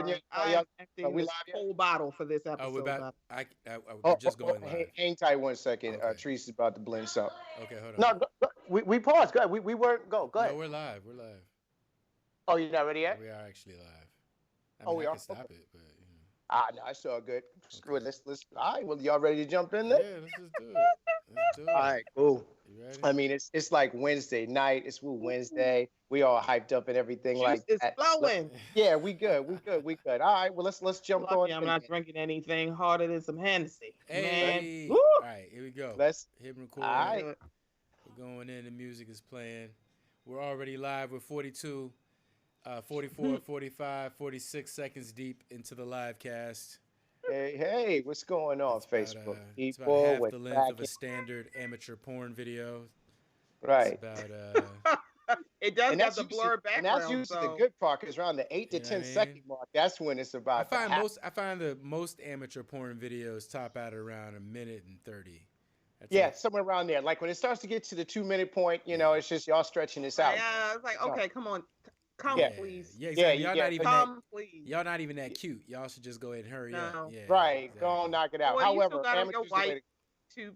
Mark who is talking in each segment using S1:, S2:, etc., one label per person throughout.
S1: your?
S2: I am
S1: Are
S2: emptying
S1: we
S2: this
S1: live yet?
S2: whole bottle for this
S3: Oh, we're
S2: episode.
S3: about. We're just going live.
S1: Hang tight 1 second.
S3: Okay.
S1: Treese is about to blend something.
S3: Okay, hold on.
S1: No, we paused. Go ahead. We weren't. Go
S3: No,
S1: ahead.
S3: we're live. We're live.
S1: Oh, you're not ready yet?
S3: We are actually live. I
S1: Oh,
S3: mean,
S1: we
S3: I
S1: are?
S3: can stop it, but you know.
S1: No, it's all good. Screw it. Let's. All right. Well, y'all ready to jump in there?
S3: Yeah, let's just do it. Let's do it.
S1: All right. Cool.
S3: You ready?
S1: I mean, it's like Wednesday night. It's Woo Wednesday. We all hyped up and everything like
S2: It's
S1: that.
S2: flowing.
S1: Yeah, we good. All right. Well, let's jump
S2: Lucky
S1: on.
S2: I'm not drinking anything harder than some Hennessy.
S3: Hey.
S2: Man. Woo!
S3: All right, here we go.
S1: Let's.
S3: Hit record.
S1: All right.
S3: We're going in. The music is playing. We're already live with 42, 44, 45, 46 seconds deep into the live cast.
S1: Hey, what's going on,
S3: It's
S1: Facebook
S3: about,
S1: people?
S3: it's about half
S1: What's
S3: the length of a
S1: cracking?
S3: standard amateur porn video.
S1: Right.
S3: It's about
S2: It does
S1: And
S2: have
S1: that's
S2: the
S1: usually,
S2: blurred
S1: and
S2: background.
S1: that's usually
S2: so.
S1: the good part, because around the 8 to
S3: You know
S1: 10
S3: what I
S1: second
S3: mean?
S1: mark, that's when it's about.
S3: I find the most amateur porn videos top out around 1:30. That's
S1: Yeah,
S3: it.
S1: somewhere around there. Like when it starts to get to the 2 minute point, you know, it's just y'all stretching this out.
S2: Yeah, it's like, okay, come on. Come,
S1: Yeah.
S2: please.
S3: Yeah, exactly.
S1: Yeah,
S3: Y'all
S1: yeah,
S3: not even
S2: Come, please.
S3: y'all not even that cute. Y'all should just go ahead and hurry
S2: No.
S3: up. Yeah,
S1: Right,
S3: exactly.
S1: go on, knock it out.
S2: Well, you
S1: However,
S2: still got on your
S1: amateurs the way
S2: white tube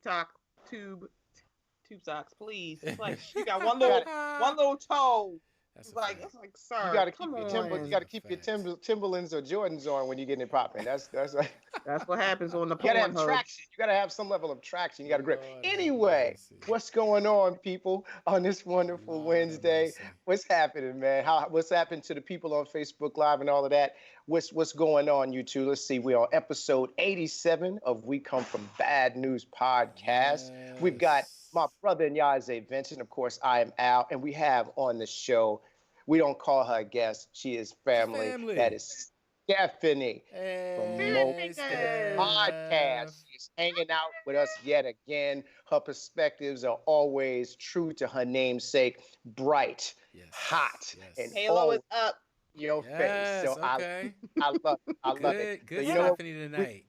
S2: socks, please. It's like you got one little toe.
S3: That's
S2: It's
S3: a
S2: like,
S3: fact.
S2: sir,
S1: you got to keep
S2: come
S1: your
S2: on.
S1: you got to keep your Timberlands or Jordans on when you're getting it popping. That's like,
S2: That's what happens on the
S1: you gotta have
S2: Pornhub.
S1: traction. You gotta have some level of traction. You gotta grip.
S3: Lord have
S1: Anyway,
S3: mercy.
S1: what's going on, people, on this wonderful
S3: Lord have
S1: Wednesday?
S3: mercy.
S1: What's happening, man? What's happened to the people on Facebook Live and all of that? What's going on, you two? Let's see. We're on episode 87 of We Come From Bad News podcast. We've got my brother Nyaze Vincent. Of course, I am Al, and we have on the show. We don't call her a guest. She is family. That is Stephanie from Mocha Minutes Podcast. She's hanging out with us yet again. Her perspectives are always true to her namesake, bright, hot, and
S2: Halo is up.
S1: Your face. So
S3: okay.
S1: I love it. I love it.
S3: Good
S1: So,
S3: Stephanie tonight.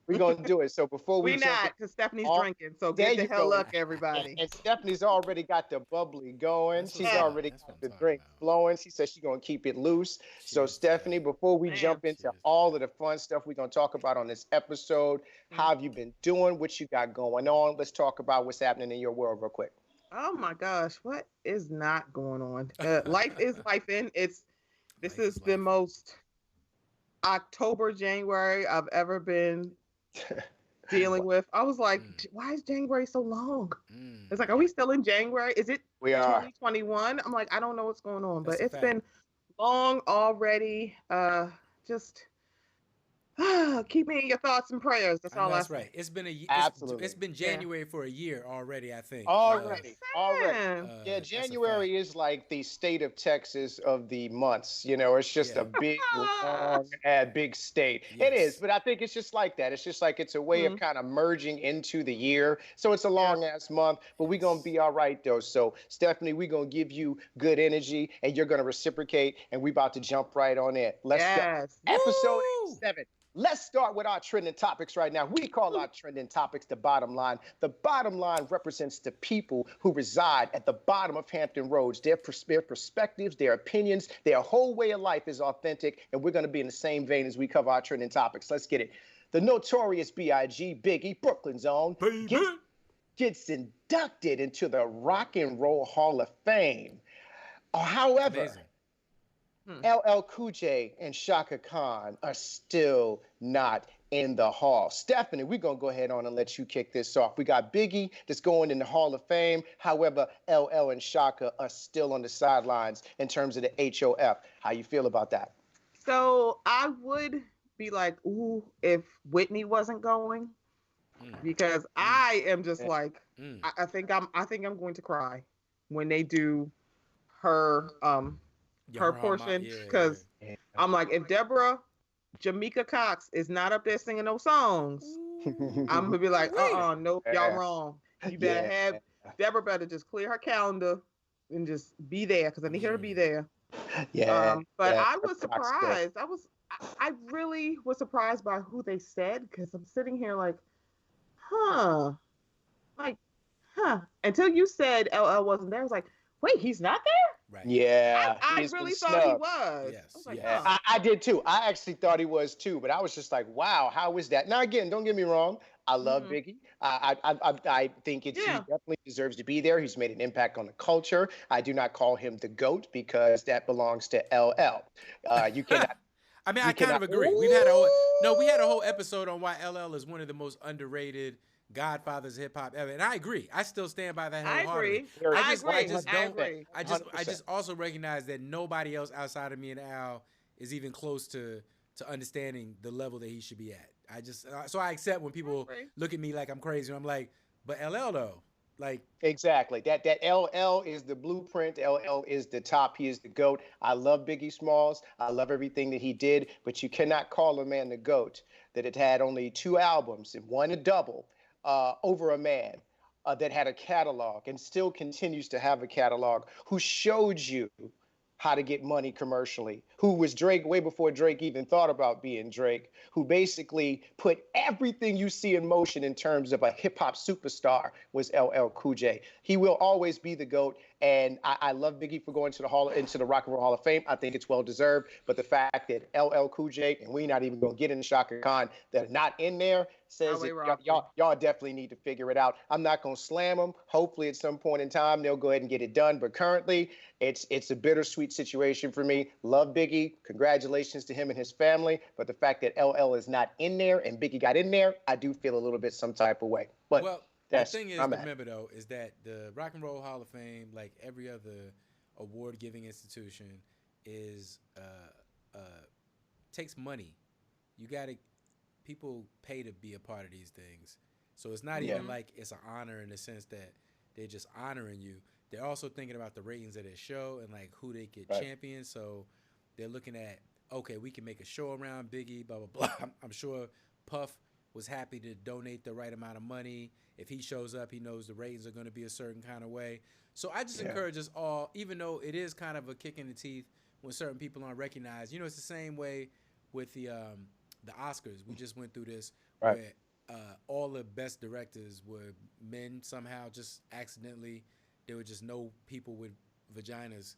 S1: We're going to do it. So before we
S2: We
S1: jump
S2: not, because Stephanie's
S1: Oh,
S2: drinking. So
S1: there
S2: get the
S1: you
S2: hell
S1: go.
S2: up, everybody.
S1: And Stephanie's already got the bubbly going.
S3: That's what
S1: She's
S3: I'm talking
S1: already
S3: about. That's what
S1: got
S3: I'm
S1: the
S3: talking
S1: drink
S3: about.
S1: flowing. She says she's going to keep it loose. So
S3: Cheers,
S1: Stephanie, before we
S2: Man.
S1: jump into
S3: Cheers,
S1: all
S3: man.
S1: of the fun stuff we're going to talk about on this episode, how have you been doing? What you got going on? Let's talk about what's happening in your world real quick.
S2: Oh my gosh, what is not going on? Life is life in. This
S3: Life
S2: is
S3: is
S2: the
S3: life.
S2: most October, January I've ever been dealing with. I was like, why is January so long? It's like, are we still in January? Is it
S1: We are.
S2: 2021? I'm like, I don't know what's going on,
S3: That's
S2: but
S3: a
S2: it's
S3: fact.
S2: been long already. Just keep me in your thoughts and prayers. That's all I
S3: That's
S2: say.
S3: right. It's been
S1: Absolutely.
S3: It's been January for a year already, I think.
S1: Already.
S2: Man.
S1: Yeah,
S3: that's a
S1: January
S3: fact.
S1: is like the state of Texas of the months. You know, it's just
S3: Yeah.
S1: a big, long, big state. It
S3: Yes.
S1: is, but I think it's just like that. It's just like it's a way of kind of merging into the year. So it's a long ass month, but we're going to be all right, though. So, Stephanie, we're going to give you good energy and you're going to reciprocate, and we're about to jump right on in. Let's go.
S2: Yes.
S1: Episode
S3: Woo!
S1: 87. Let's start with our trending topics right now. We call our trending topics the bottom line. The bottom line represents the people who reside at the bottom of Hampton Roads. Their perspectives, their opinions, their whole way of life is authentic, and we're going to be in the same vein as we cover our trending topics. Let's get it. The notorious B.I.G. Biggie, Brooklyn's own, gets inducted into the Rock and Roll Hall of Fame. However,
S3: Amazing.
S1: LL Cool J and Chaka Khan are still not in the Hall. Stephanie, we're going to go ahead on and let you kick this off. We got Biggie that's going in the Hall of Fame. However, LL and Chaka are still on the sidelines in terms of the HOF. How you feel about that?
S2: So I would be like, ooh, if Whitney wasn't going, because I am just like, I think I'm going to cry when they do her her portion, because I'm like, if Deborah Jamaica Cox is not up there singing those songs, I'm gonna be like, nope, y'all wrong. You better have Deborah better just clear her calendar and just be there, because I need her to be there. But I was surprised. I really was surprised by who they said, because I'm sitting here like, until you said LL wasn't there. I was like, wait, he's not there?
S3: Right.
S1: Yeah,
S2: I really thought he was.
S3: Yes.
S2: I was like,
S3: yes.
S1: I did too. I actually thought he was too, but I was just like, wow, how is that? Now, again, don't get me wrong. I love Biggie. I think he
S2: Yeah.
S1: definitely deserves to be there. He's made an impact on the culture. I do not call him the GOAT because that belongs to LL. You cannot.
S3: I mean,
S1: you
S3: I kind
S1: cannot-
S3: of agree. We had a whole episode on why LL is one of the most underrated godfathers of hip hop ever, and I agree. I still stand by that wholeheartedly.
S2: I agree.
S3: I just also recognize that nobody else outside of me and Al is even close to understanding the level that he should be at. I just so I accept when people look at me like I'm crazy. And I'm like, but LL though, like
S1: exactly that LL is the blueprint. LL is the top. He is the GOAT. I love Biggie Smalls. I love everything that he did, but you cannot call a man the GOAT that it had only 2 albums and one a double over a man that had a catalog and still continues to have a catalog, who showed you how to get money commercially, who was Drake way before Drake even thought about being Drake, who basically put everything you see in motion in terms of a hip hop superstar was LL Cool J. He will always be the GOAT. And I love Biggie for going into the Rock and Roll Hall of Fame. I think it's well deserved. But the fact that LL Cool J, and we're not even going to get into Shaka Khan, they're not in there, says that y'all definitely need to figure it out. I'm not going to slam them. Hopefully at some point in time, they'll go ahead and get it done. But currently, it's a bittersweet situation for me. Love Biggie. Congratulations to him and his family. But the fact that LL is not in there and Biggie got in there, I do feel a little bit some type of way. But
S3: the thing is, remember though, is that the Rock and Roll Hall of Fame, like every other award-giving institution, is takes money. People pay to be a part of these things, so it's not even like it's an honor in the sense that they're just honoring you. They're also thinking about the ratings of their show and like who they get champions. So they're looking at, okay, we can make a show around Biggie, blah blah blah. I'm sure Puff was happy to donate the right amount of money. If he shows up, he knows the ratings are going to be a certain kind of way. So I just encourage us all, even though it is kind of a kick in the teeth when certain people aren't recognized. You know, it's the same way with the Oscars. We just went through this where all the best directors were men somehow, just accidentally. There were just no people with vaginas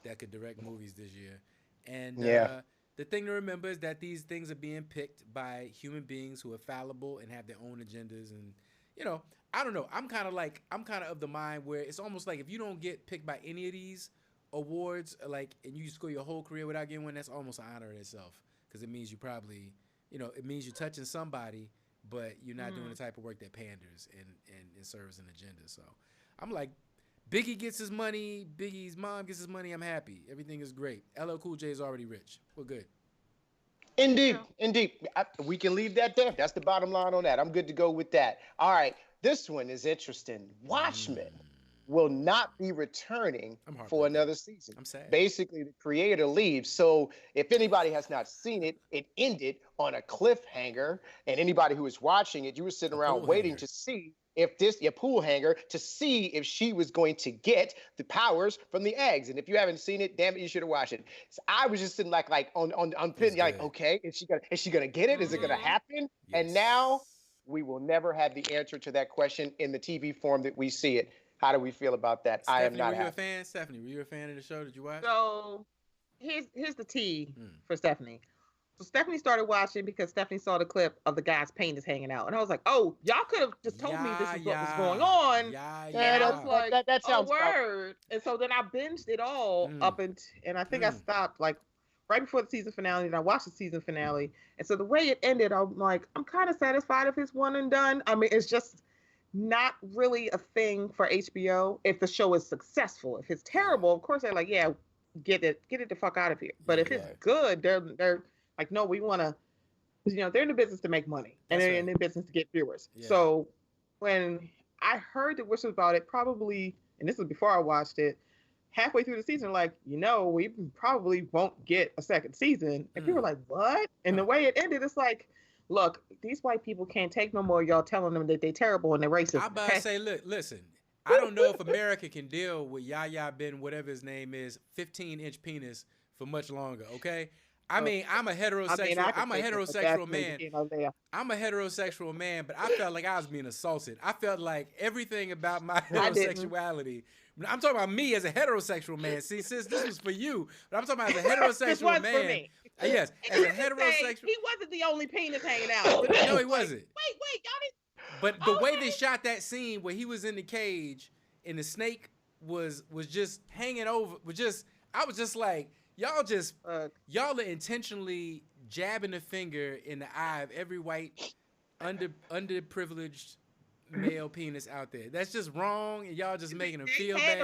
S3: that could direct movies this year. And the thing to remember is that these things are being picked by human beings who are fallible and have their own agendas. And, you know, I don't know. I'm kind of the mind where it's almost like if you don't get picked by any of these awards, like, and you just go your whole career without getting one, that's almost an honor in itself. Because it means you probably, you know, it means you're touching somebody, but you're not doing the type of work that panders and serves an agenda. So I'm like, Biggie gets his money, Biggie's mom gets his money, I'm happy. Everything is great. LL Cool J is already rich. We're good.
S1: Indeed. We can leave that there. That's the bottom line on that. I'm good to go with that. All right. This one is interesting. Watchmen will not be returning for another season.
S3: I'm sad.
S1: Basically, the creator leaves. So if anybody has not seen it, it ended on a cliffhanger. And anybody who was watching it, you were sitting around waiting to see if your pool hanger, to see if she was going to get the powers from the eggs. And if you haven't seen it, damn it, you should have watched it. So I was just sitting like on pin, like, okay, is she gonna get it? Is it gonna happen?
S3: Yes.
S1: And now we will never have the answer to that question in the TV form that we see it. How do we feel about that?
S3: Stephanie,
S1: I am not
S3: were you
S1: happy.
S3: a fan? Stephanie, were you a fan of the show? Did you watch?
S2: So here's the tea for Stephanie. So Stephanie started watching because Stephanie saw the clip of the guy's penis hanging out. And I was like, oh, y'all could have just told me this is what was going on. And I was like,
S1: that sounds
S2: word. And so then I binged it all and I think I stopped like right before the season finale, and I watched the season finale. And so the way it ended, I'm like, I'm kind of satisfied if it's one and done. I mean, it's just not really a thing for HBO if the show is successful. If it's terrible, of course they're like, yeah, get it the fuck out of here. But if it's good, they're like, no, we want to, you know, they're in the business to make money and they're in the business to get viewers. Yeah. So when I heard the whistles about it, probably, and this was before I watched it, halfway through the season, like, you know, we probably won't get a second season. And people were like, what? And the way it ended, it's like, look, these white people can't take no more y'all telling them that they're terrible and they're racist.
S3: I'm about to say, look, listen, I don't know if America can deal with Yahya Ben, whatever his name is, 15-inch penis for much longer, okay? I mean, I'm a heterosexual man. I'm a heterosexual man, but I felt like I was being assaulted. I felt like everything about my heterosexuality I'm talking about me as a heterosexual man. See, sis, this was for you, but I'm talking about as a heterosexual man.
S2: For me.
S3: Yes, as a heterosexual.
S2: He wasn't the only penis hanging out.
S3: No, he wasn't.
S2: Wait, y'all didn't.
S3: But the way they shot that scene where he was in the cage and the snake was just hanging over, I was just like, y'all are intentionally jabbing the finger in the eye of every white underprivileged male penis out there. That's just wrong, and y'all just making them feel bad.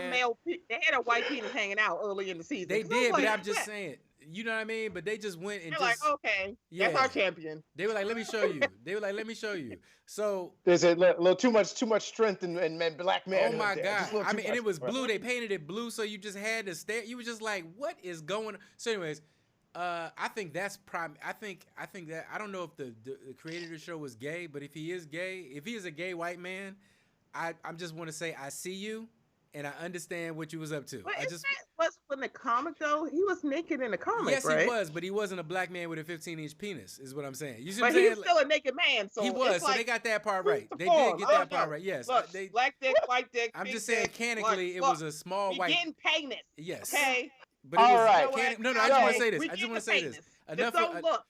S2: They had a white penis hanging out early in the season.
S3: They did, but I'm just saying. You know what I mean? But they just went and
S2: they're like, okay, that's our champion.
S3: They were like, let me show you. So
S1: there's a little too much strength in black man.
S3: Oh my God. I mean, and it was blue. They painted it blue, so you just had to stare. You were just like, what is going on? So anyways, I think that's prime. I think that, I don't know if the creator of the show was gay, but if he is a gay white man, I just want to say, I see you. And I understand what you was up to.
S2: But that was in the comic, though. He was naked in the comic,
S3: yes,
S2: right?
S3: He was, but he wasn't a black man with a 15-inch penis, is what I'm saying. You see
S2: but
S3: what I'm
S2: he's still a naked man, so
S3: he was. So they got that part right. They did get that part right. Yes.
S2: Look, black dick, white dick.
S3: I'm just saying, canonically, it was a small white.
S2: Getting penis.
S3: Yes.
S2: Okay.
S3: But it was no. I just want to say this. I just want to say this.
S2: Enough. Don't look.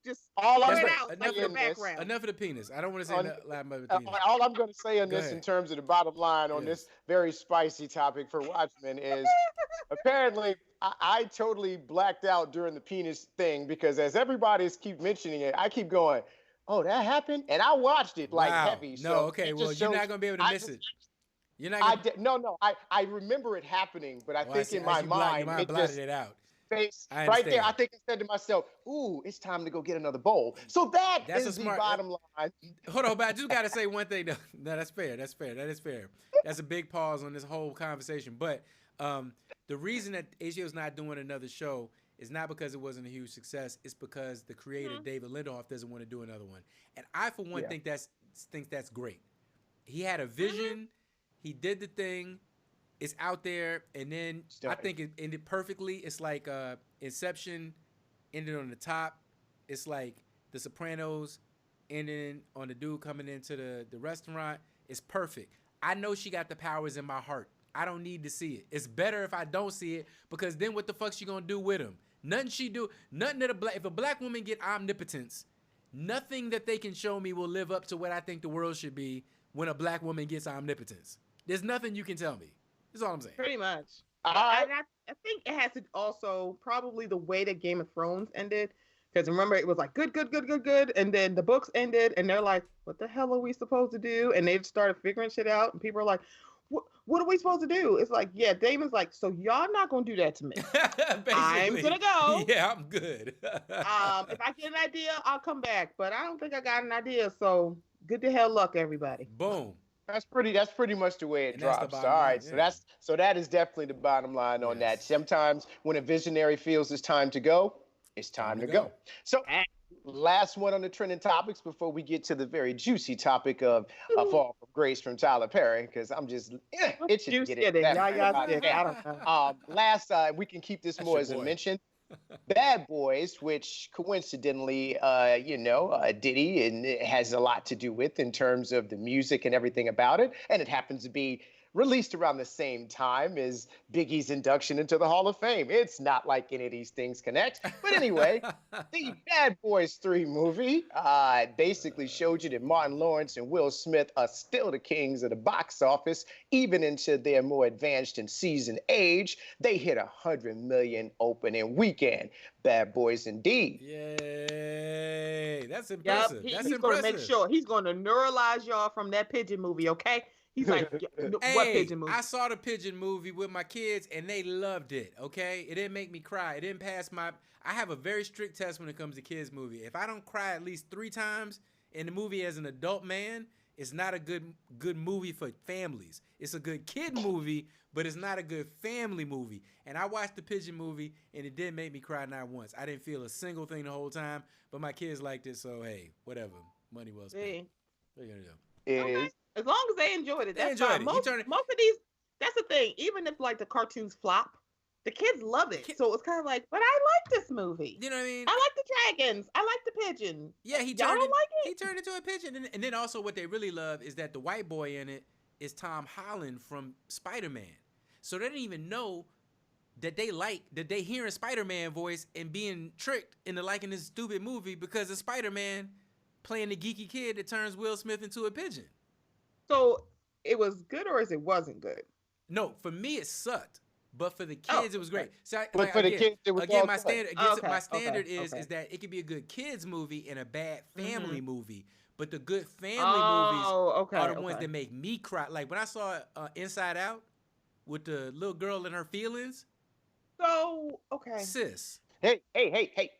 S2: Just
S1: all I'm
S3: enough of the penis. I don't want to say that loud about the penis.
S1: All I'm going to say on this, in terms of the bottom line on this very spicy topic for Watchmen, is apparently I totally blacked out during the penis thing, because as everybody's keep mentioning it, I keep going, oh, that happened, and I watched it heavy.
S3: No,
S1: so
S3: okay, well, you're not going to be able to miss it. You're not.
S1: I remember it happening, but I think in my mind
S3: it blotted it out.
S1: Right there, I think I said to myself, "Ooh, it's time to go get another bowl." So that's the bottom line.
S3: Hold on, but I just gotta say one thing. No, that's fair. That is fair. That's a big pause on this whole conversation. But the reason that HBO's not doing another show is not because it wasn't a huge success. It's because the creator David Lindelof doesn't want to do another one. And I, for one, think that's great. He had a vision. He did the thing. It's out there, and then I think it ended perfectly. It's like Inception ended on the top. It's like The Sopranos ending on the dude coming into the restaurant. It's perfect. I know she got the powers in my heart. I don't need to see it. It's better if I don't see it, because then what the fuck she gonna do with him? Nothing she do. Nothing that if a black woman get omnipotence, nothing that they can show me will live up to what I think the world should be when a black woman gets omnipotence. There's nothing you can tell me. That's all I'm saying.
S2: Pretty much. I think it has to also probably the way that Game of Thrones ended. Because remember, it was like good. And then the books ended, and they're like, what the hell are we supposed to do? And they started figuring shit out. And people are like, what are we supposed to do? It's like, yeah, Damon's like, so y'all not going to do that to me. I'm going to go.
S3: Yeah, I'm good.
S2: If I get an idea, I'll come back. But I don't think I got an idea. So good to hell luck, everybody.
S3: Boom.
S1: That's pretty much the way it drops. All right, so that is definitely the bottom line on that. Sometimes when a visionary feels it's time to go, it's time to go. So last one on the trending topics before we get to the very juicy topic of A Fall from Grace from Tyler Perry, because I'm just itching to get it.
S2: I don't know.
S1: Last we can keep this more as a mention. Bad Boys, which coincidentally, Diddy, and it has a lot to do with in terms of the music and everything about it, and it happens to be released around the same time as Biggie's induction into the Hall of Fame. It's not like any of these things connect. But anyway, the Bad Boys 3 movie basically showed you that Martin Lawrence and Will Smith are still the kings of the box office, even into their more advanced and seasoned age. They hit 100 million opening weekend. Bad Boys indeed.
S3: Yay. That's impressive.
S2: He's going to make sure. He's going to neuralize y'all from that Pigeon movie, okay? He's like, what Pigeon movie?
S3: I saw the Pigeon movie with my kids, and they loved it, okay? It didn't make me cry. It didn't pass I have a very strict test when it comes to kids' movie. If I don't cry at least 3 times in the movie as an adult man, it's not a good movie for families. It's a good kid movie, but it's not a good family movie. And I watched the Pigeon movie, and it didn't make me cry not once. I didn't feel a single thing the whole time, but my kids liked it, so hey, whatever. Money well spent. What are you going to do?
S2: As long as they enjoyed it, that's fine. Most of these, that's the thing. Even if like the cartoons flop, the kids love it. So it's kind of like, but I like this movie.
S3: You know what I mean?
S2: I like the dragons. I like the pigeon.
S3: Yeah, he turned into a pigeon. And then also what they really love is that the white boy in it is Tom Holland from Spider-Man. So they didn't even know that they hearing Spider-Man voice and being tricked into liking this stupid movie because of Spider-Man playing the geeky kid that turns Will Smith into a pigeon.
S2: So it was good or it wasn't good?
S3: No, for me it sucked. But for the kids, it was great. So
S1: but for the kids, it was
S3: again,
S1: all
S3: my
S1: good.
S3: standard is that it could be a good kids movie and a bad family movie. But the good family movies are the ones that make me cry. Like when I saw Inside Out with the little girl and her feelings.
S2: So,
S3: Sis.
S1: Hey.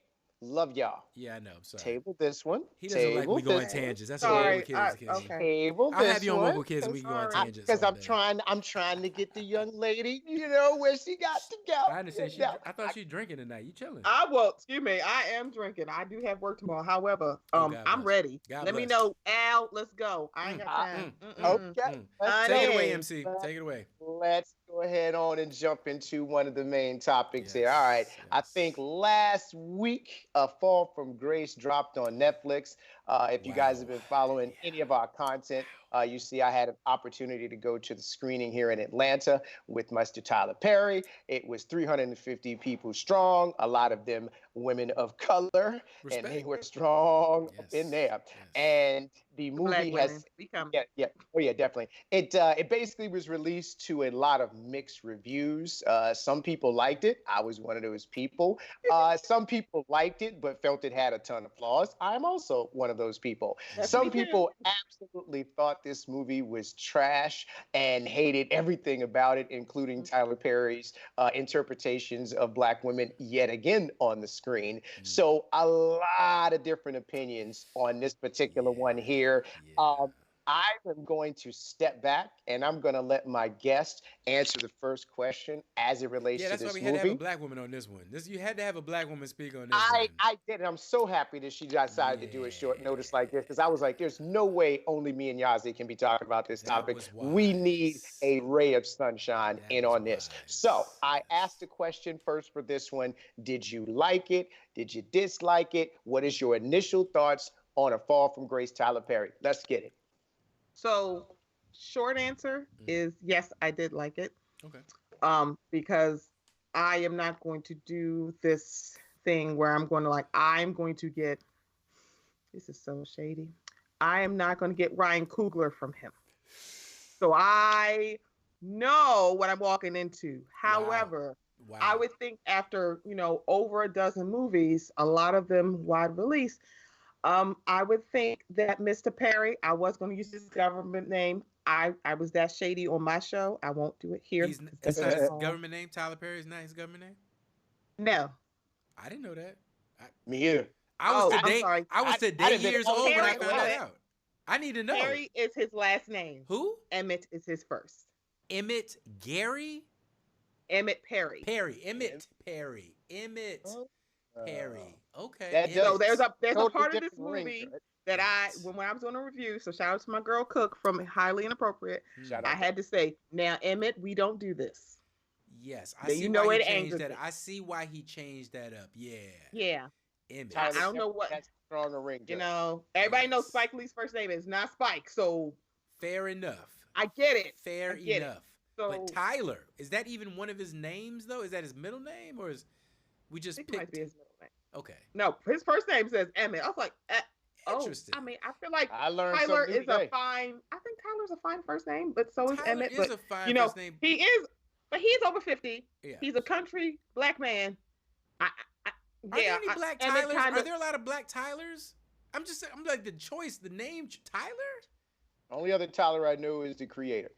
S1: Love y'all.
S3: Yeah, I know. I'm sorry.
S1: Table this one.
S3: He doesn't like me going tangents. That's what Mobile Kids can do.
S1: Table this
S3: I'll have you on
S1: one.
S3: Mobile Kids and we can go on tangents.
S1: Because I'm trying to get the young lady, where she got to go.
S3: I understand. I thought she drinking tonight. You chilling?
S2: Excuse me. I am drinking. I do have work tomorrow. However, I'm ready. Let me know, Al. Let's go. I ain't got time.
S1: Okay.
S3: Take it away, MC. Take it away.
S1: Let's go ahead on and jump into one of the main topics here. All right. Yes. I think last week, A Fall from Grace dropped on Netflix. If you guys have been following any of our content, you see I had an opportunity to go to the screening here in Atlanta with Mr. Tyler Perry. It was 350 people strong, a lot of them women of color, and they were strong in there. Yes. And the movie has, definitely. It basically was released to a lot of mixed reviews. Some people liked it. I was one of those people. Some people liked it, but felt it had a ton of flaws. I'm also one of those people. Some people absolutely thought this movie was trash and hated everything about it, including Tyler Perry's interpretations of Black women yet again on the screen. So a lot of different opinions on this particular one here. I am going to step back and I'm going to let my guest answer the first question as it relates to this movie. Yeah, that's why we had to have a
S3: Black woman on this one. You had to have a Black woman speak on this one.
S1: I did, and I'm so happy that she decided to do a short notice like this because I was like, there's no way only me and Nyaze can be talking about this topic. We need a ray of sunshine in on this. So I asked the question first for this one. Did you like it? Did you dislike it? What is your initial thoughts on A Fall from Grace, Tyler Perry? Let's get it.
S2: So, short answer is yes, I did like it.
S3: Okay.
S2: Because I am not going to do this thing where I'm going to get, this is so shady. I am not going to get Ryan Coogler from him. So I know what I'm walking into. However, I would think after, over a dozen movies, a lot of them wide release, I would think that Mr. Perry, I was going to use his government name. I was that shady on my show. I won't do it here.
S3: That's not his government name? Tyler Perry is not his government name?
S2: No.
S3: I didn't know that.
S1: Me either.
S3: I was today years old when I found that out. I need to know.
S2: Perry is his last name.
S3: Who?
S2: Emmett is his first.
S3: Emmett Gary?
S2: Emmett Perry.
S3: Emmett Perry. Emmett Perry. Okay.
S2: There's a part of this movie that when I was doing a review, so shout out to my girl Cook from Highly Inappropriate. I had to say, now Emmett, we don't do this.
S3: Yes, I see why he changed that. I see why he changed that up. Yeah.
S2: Yeah.
S3: Emmett.
S2: I don't know what.
S1: That's stronger ring.
S2: Everybody knows Spike Lee's first name is not Spike, so.
S3: Fair enough.
S2: I get it.
S3: Fair enough. So, but Tyler, is that even one of his names though? Is that his middle name or is we just picked?
S2: It might be his middle name.
S3: Okay.
S2: No, his first name says Emmett. I was like,
S3: interesting.
S2: I mean, I feel like
S1: Tyler is
S2: a fine. I think Tyler's a fine first name, but so is Emmett.
S3: Is a fine first name.
S2: He is, but he's over 50.
S3: Yeah.
S2: He's a country Black man.
S3: Are there any Black Tylers? Are there a lot of Black Tylers? I'm like the choice, the name Tyler.
S1: Only other Tyler I know is the creator.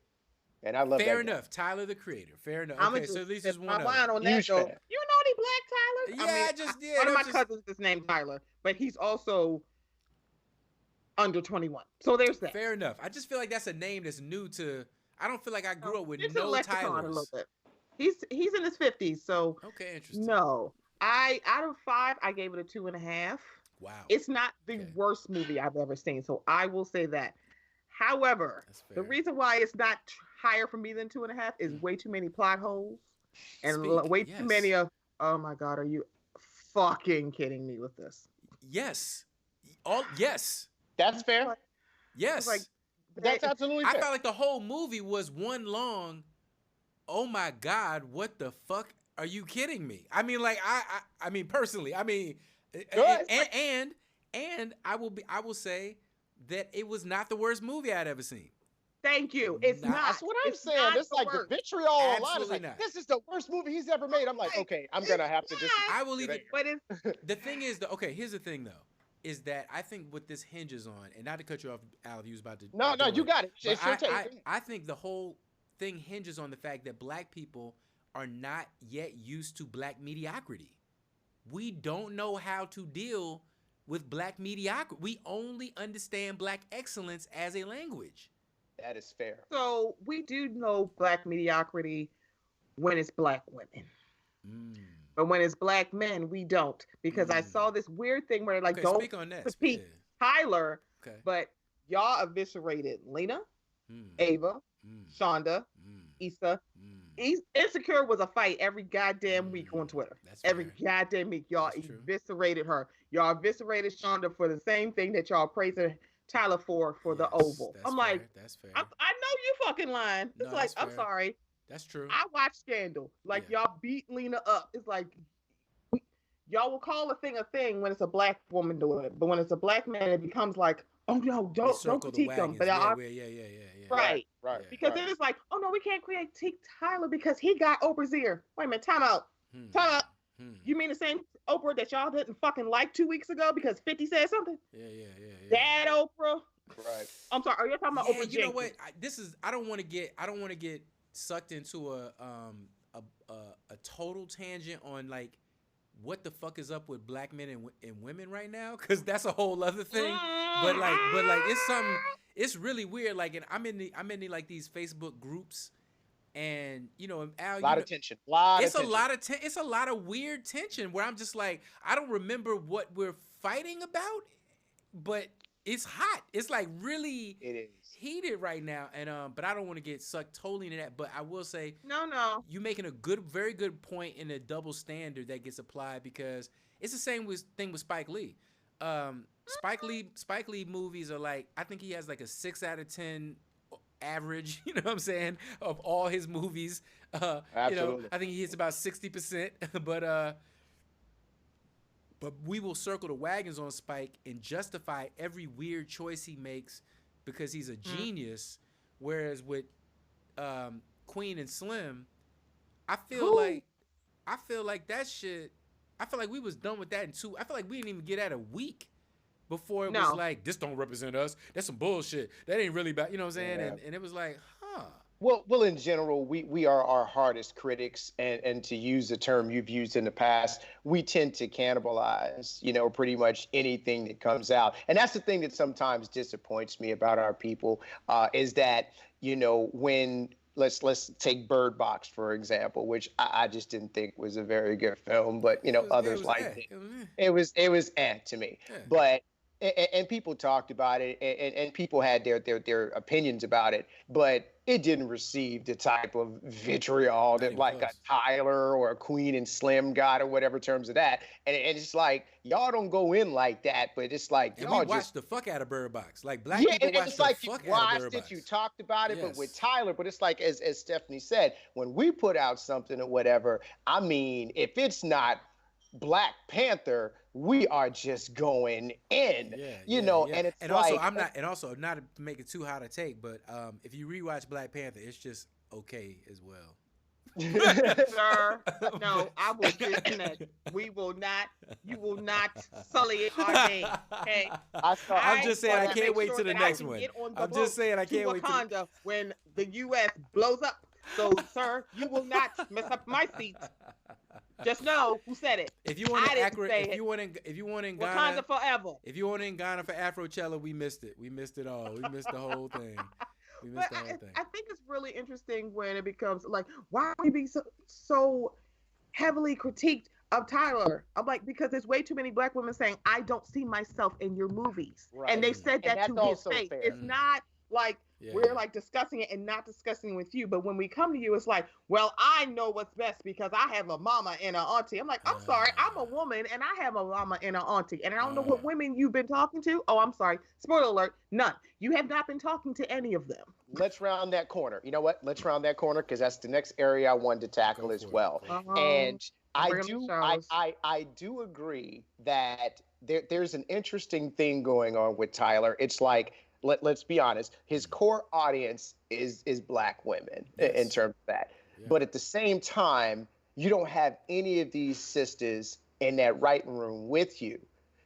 S1: And I love
S3: Fair
S1: that
S3: enough. Tyler the creator. Fair enough.
S2: Okay,
S3: so at least there's one of them.
S2: On that, you know any Black Tylers?
S3: Yeah,
S2: one of my cousins is named Tyler, but he's also under 21. So there's that.
S3: Fair enough. I just feel like that's a name that's new to. I don't feel like I grew up with no Tylers.
S2: A little bit. He's in his 50s, so
S3: okay, interesting.
S2: No, out of 5, I gave it a 2.5.
S3: Wow.
S2: It's not the worst movie I've ever seen, so I will say that. However, the reason why it's not higher for me than 2.5 is way too many plot holes and way too many of. Oh my God, are you fucking kidding me with this?
S3: Yes. Yes.
S1: That's fair.
S3: Yes.
S1: That's absolutely fair.
S3: I felt like the whole movie was one long oh my God, what the fuck? Are you kidding me? I mean, like, I mean, personally, I mean, and I will say that it was not the worst movie I'd ever seen.
S2: Thank you. It's not.
S1: That's what I'm saying. It's like the vitriol online. It's like, this is the worst movie he's ever made. I'm like, okay, I'm going to have to disagree.
S3: I will even. The thing is, okay, here's the thing, though, is that I think what this hinges on, and not to cut you off, Al, you was about to.
S1: No, you got it. It's your take.
S3: I think the whole thing hinges on the fact that black people are not yet used to black mediocrity. We don't know how to deal with black mediocrity. We only understand black excellence as a language.
S1: That is fair.
S2: So we do know black mediocrity when it's black women. But when it's black men, we don't. Because I saw this weird thing where like, don't
S3: speak on that.
S2: Speak Tyler, but y'all eviscerated Lena, Ava, Shonda, Issa. Insecure was a fight every goddamn week on Twitter. Every goddamn week, y'all eviscerated her. Y'all eviscerated Shonda for the same thing that y'all praising Tyler for the Oval. I'm like, that's fair. I know you fucking lying. It's like, I'm sorry.
S3: That's true.
S2: I watched Scandal. Like, y'all beat Lena up. It's like, y'all will call a thing when it's a black woman doing it, but when it's a black man, it becomes like, oh no, don't critique them. But right. Because then it's like, oh no, we can't critique Tyler because he got Oprah's ear. Wait a minute, time out. You mean the same Oprah that y'all didn't fucking like 2 weeks ago because 50 said something? Yeah. That Oprah.
S1: Right.
S2: I'm sorry. Are you talking about Oprah?
S3: You know what? I don't want to get sucked into a total tangent on like what the fuck is up with black men and women right now, because that's a whole other thing. But like it's something. It's really weird. Like, and I'm in the like these Facebook groups, and you know, Al,
S1: a lot of tension.
S3: It's a lot of weird tension where I'm just like, I don't remember what we're fighting about, but it's hot. It's like really heated right now, and but I don't want to get sucked totally into that. But I will say,
S2: no,
S3: you making a very good point in a double standard that gets applied, because it's the same thing with Spike Lee. Spike Lee movies are like, I think he has like a 6 out of 10 average, you know what I'm saying, of all his movies.
S1: Absolutely.
S3: You know, I think he hits about 60%, but we will circle the wagons on Spike and justify every weird choice he makes because he's a genius. Whereas with Queen and Slim, I feel like that shit. I feel like we was done with that in 2. I feel like we didn't even get at a week before it was like, this don't represent us. That's some bullshit. That ain't really bad. You know what I'm saying? Yeah. And it was like,
S1: Well, in general, we are our hardest critics, and to use the term you've used in the past, we tend to cannibalize, you know, pretty much anything that comes out. And that's the thing that sometimes disappoints me about our people, is that, you know, when let's take Bird Box, for example, which I just didn't think was a very good film, but you know, others liked it. It was to me, but. And people talked about it, and people had their opinions about it, but it didn't receive the type of vitriol that like a Tyler or a Queen and Slim got, or whatever terms of that. And it's like, y'all don't go in like that, but it's like,
S3: y'all
S1: just
S3: watch the fuck out of Bird Box. Like black people watch the fuck out of Bird Box. You watched it,
S1: you talked about it, but with Tyler, but it's like, as Stephanie said, when we put out something or whatever, I mean, if it's not Black Panther, we are just going in, you know, and it's
S3: also not to make it too hot to take, but if you rewatch Black Panther, it's just okay as well.
S2: Sir, no, I will disconnect. You will not sully our name. Okay.
S3: I'm just saying I can't wait till the next one. I'm just saying I can't wait
S2: till when the U.S. blows up. So, sir, you will not mess up my seat. Just know who said it.
S3: If you want if you want in Ghana,
S2: Wakanda forever.
S3: If you want in Ghana for Afrochella, we missed it. We missed it all. We missed the whole thing.
S2: I think it's really interesting when it becomes like, why are we being so heavily critiqued of Tyler? I'm like, because there's way too many black women saying, I don't see myself in your movies. Right. And they said that to his face. Fair. It's not Like, we're like discussing it and not discussing it with you. But when we come to you, it's like, well, I know what's best because I have a mama and an auntie. I'm like, I'm sorry, I'm a woman and I have a mama and an auntie. And I don't know what women you've been talking to. Oh, I'm sorry. Spoiler alert, none. You have not been talking to any of them.
S1: Let's round that corner. You know what? Let's round that corner because that's the next area I wanted to tackle as well. And I do agree that there's an interesting thing going on with Tyler. It's like, let's be honest, his core audience is Black women in terms of that. Yeah. But at the same time, you don't have any of these sisters in that writing room with you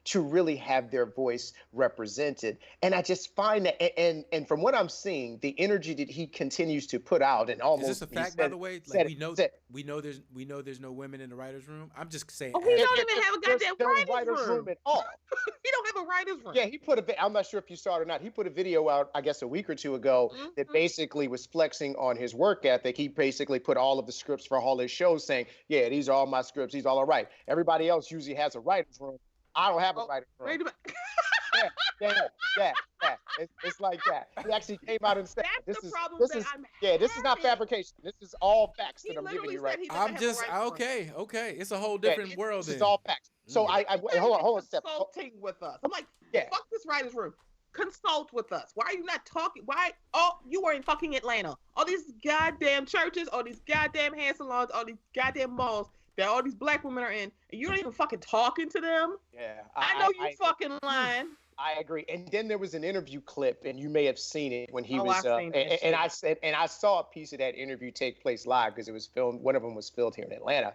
S1: to really have their voice represented. And I just find that, and from what I'm seeing, the energy that he continues to put out, and almost
S3: is this a fact, by the way? Like, we know there's no women in the writers' room. I'm just saying.
S2: Oh, he don't even have a goddamn writers' room at all. He don't have a writers' room.
S1: Yeah, he put I'm not sure if you saw it or not. He put a video out, I guess, a week or two ago that basically was flexing on his work ethic. He basically put all of the scripts for all his shows, saying, "Yeah, these are all my scripts. These all right." Everybody else usually has a writers' room. I don't have a writer's room.
S2: Wait a minute.
S1: Yeah. It's like that. He actually came out and said,
S2: "This is
S1: not fabrication. This is all facts that I'm giving you right."
S3: I'm just okay. It's a whole different world.
S1: This is all facts. So I hold on, Steph.
S2: Consulting with us. I'm like, fuck this writer's room. Consult with us. Why are you not talking? Why? Oh, you were in fucking Atlanta. All these goddamn churches, all these goddamn hair salons, all these goddamn malls that all these Black women are in, and you don't even fucking talking to them.
S1: Yeah,
S2: I know you fucking lying.
S1: I agree. And then there was an interview clip, and you may have seen it when he was. And I saw a piece of that interview take place live because it was filmed. One of them was filmed here in Atlanta,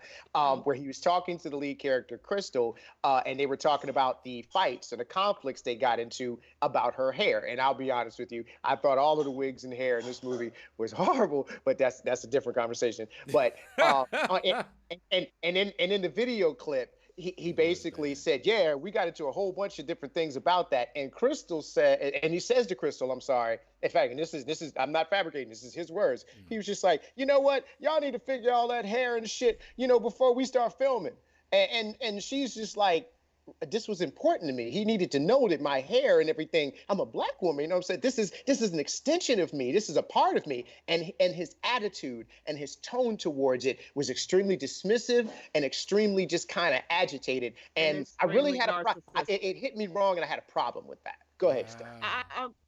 S1: where he was talking to the lead character Crystal, and they were talking about the fights and the conflicts they got into about her hair. And I'll be honest with you, I thought all of the wigs and hair in this movie was horrible, but that's a different conversation. But and in the video clip, he basically said, yeah, we got into a whole bunch of different things about that. And Crystal said, and he says to Crystal, I'm sorry, in fact, and this is, I'm not fabricating, this is his words. He was just like, you know what? Y'all need to figure all that hair and shit, before we start filming. And she's just like, this was important to me. He needed to know that my hair and everything, I'm a Black woman, what I'm saying? This is an extension of me. This is a part of me. And his attitude and his tone towards it was extremely dismissive and extremely just kind of agitated. And I really had a problem. It hit me wrong, and I had a problem with that. Go ahead, Steph.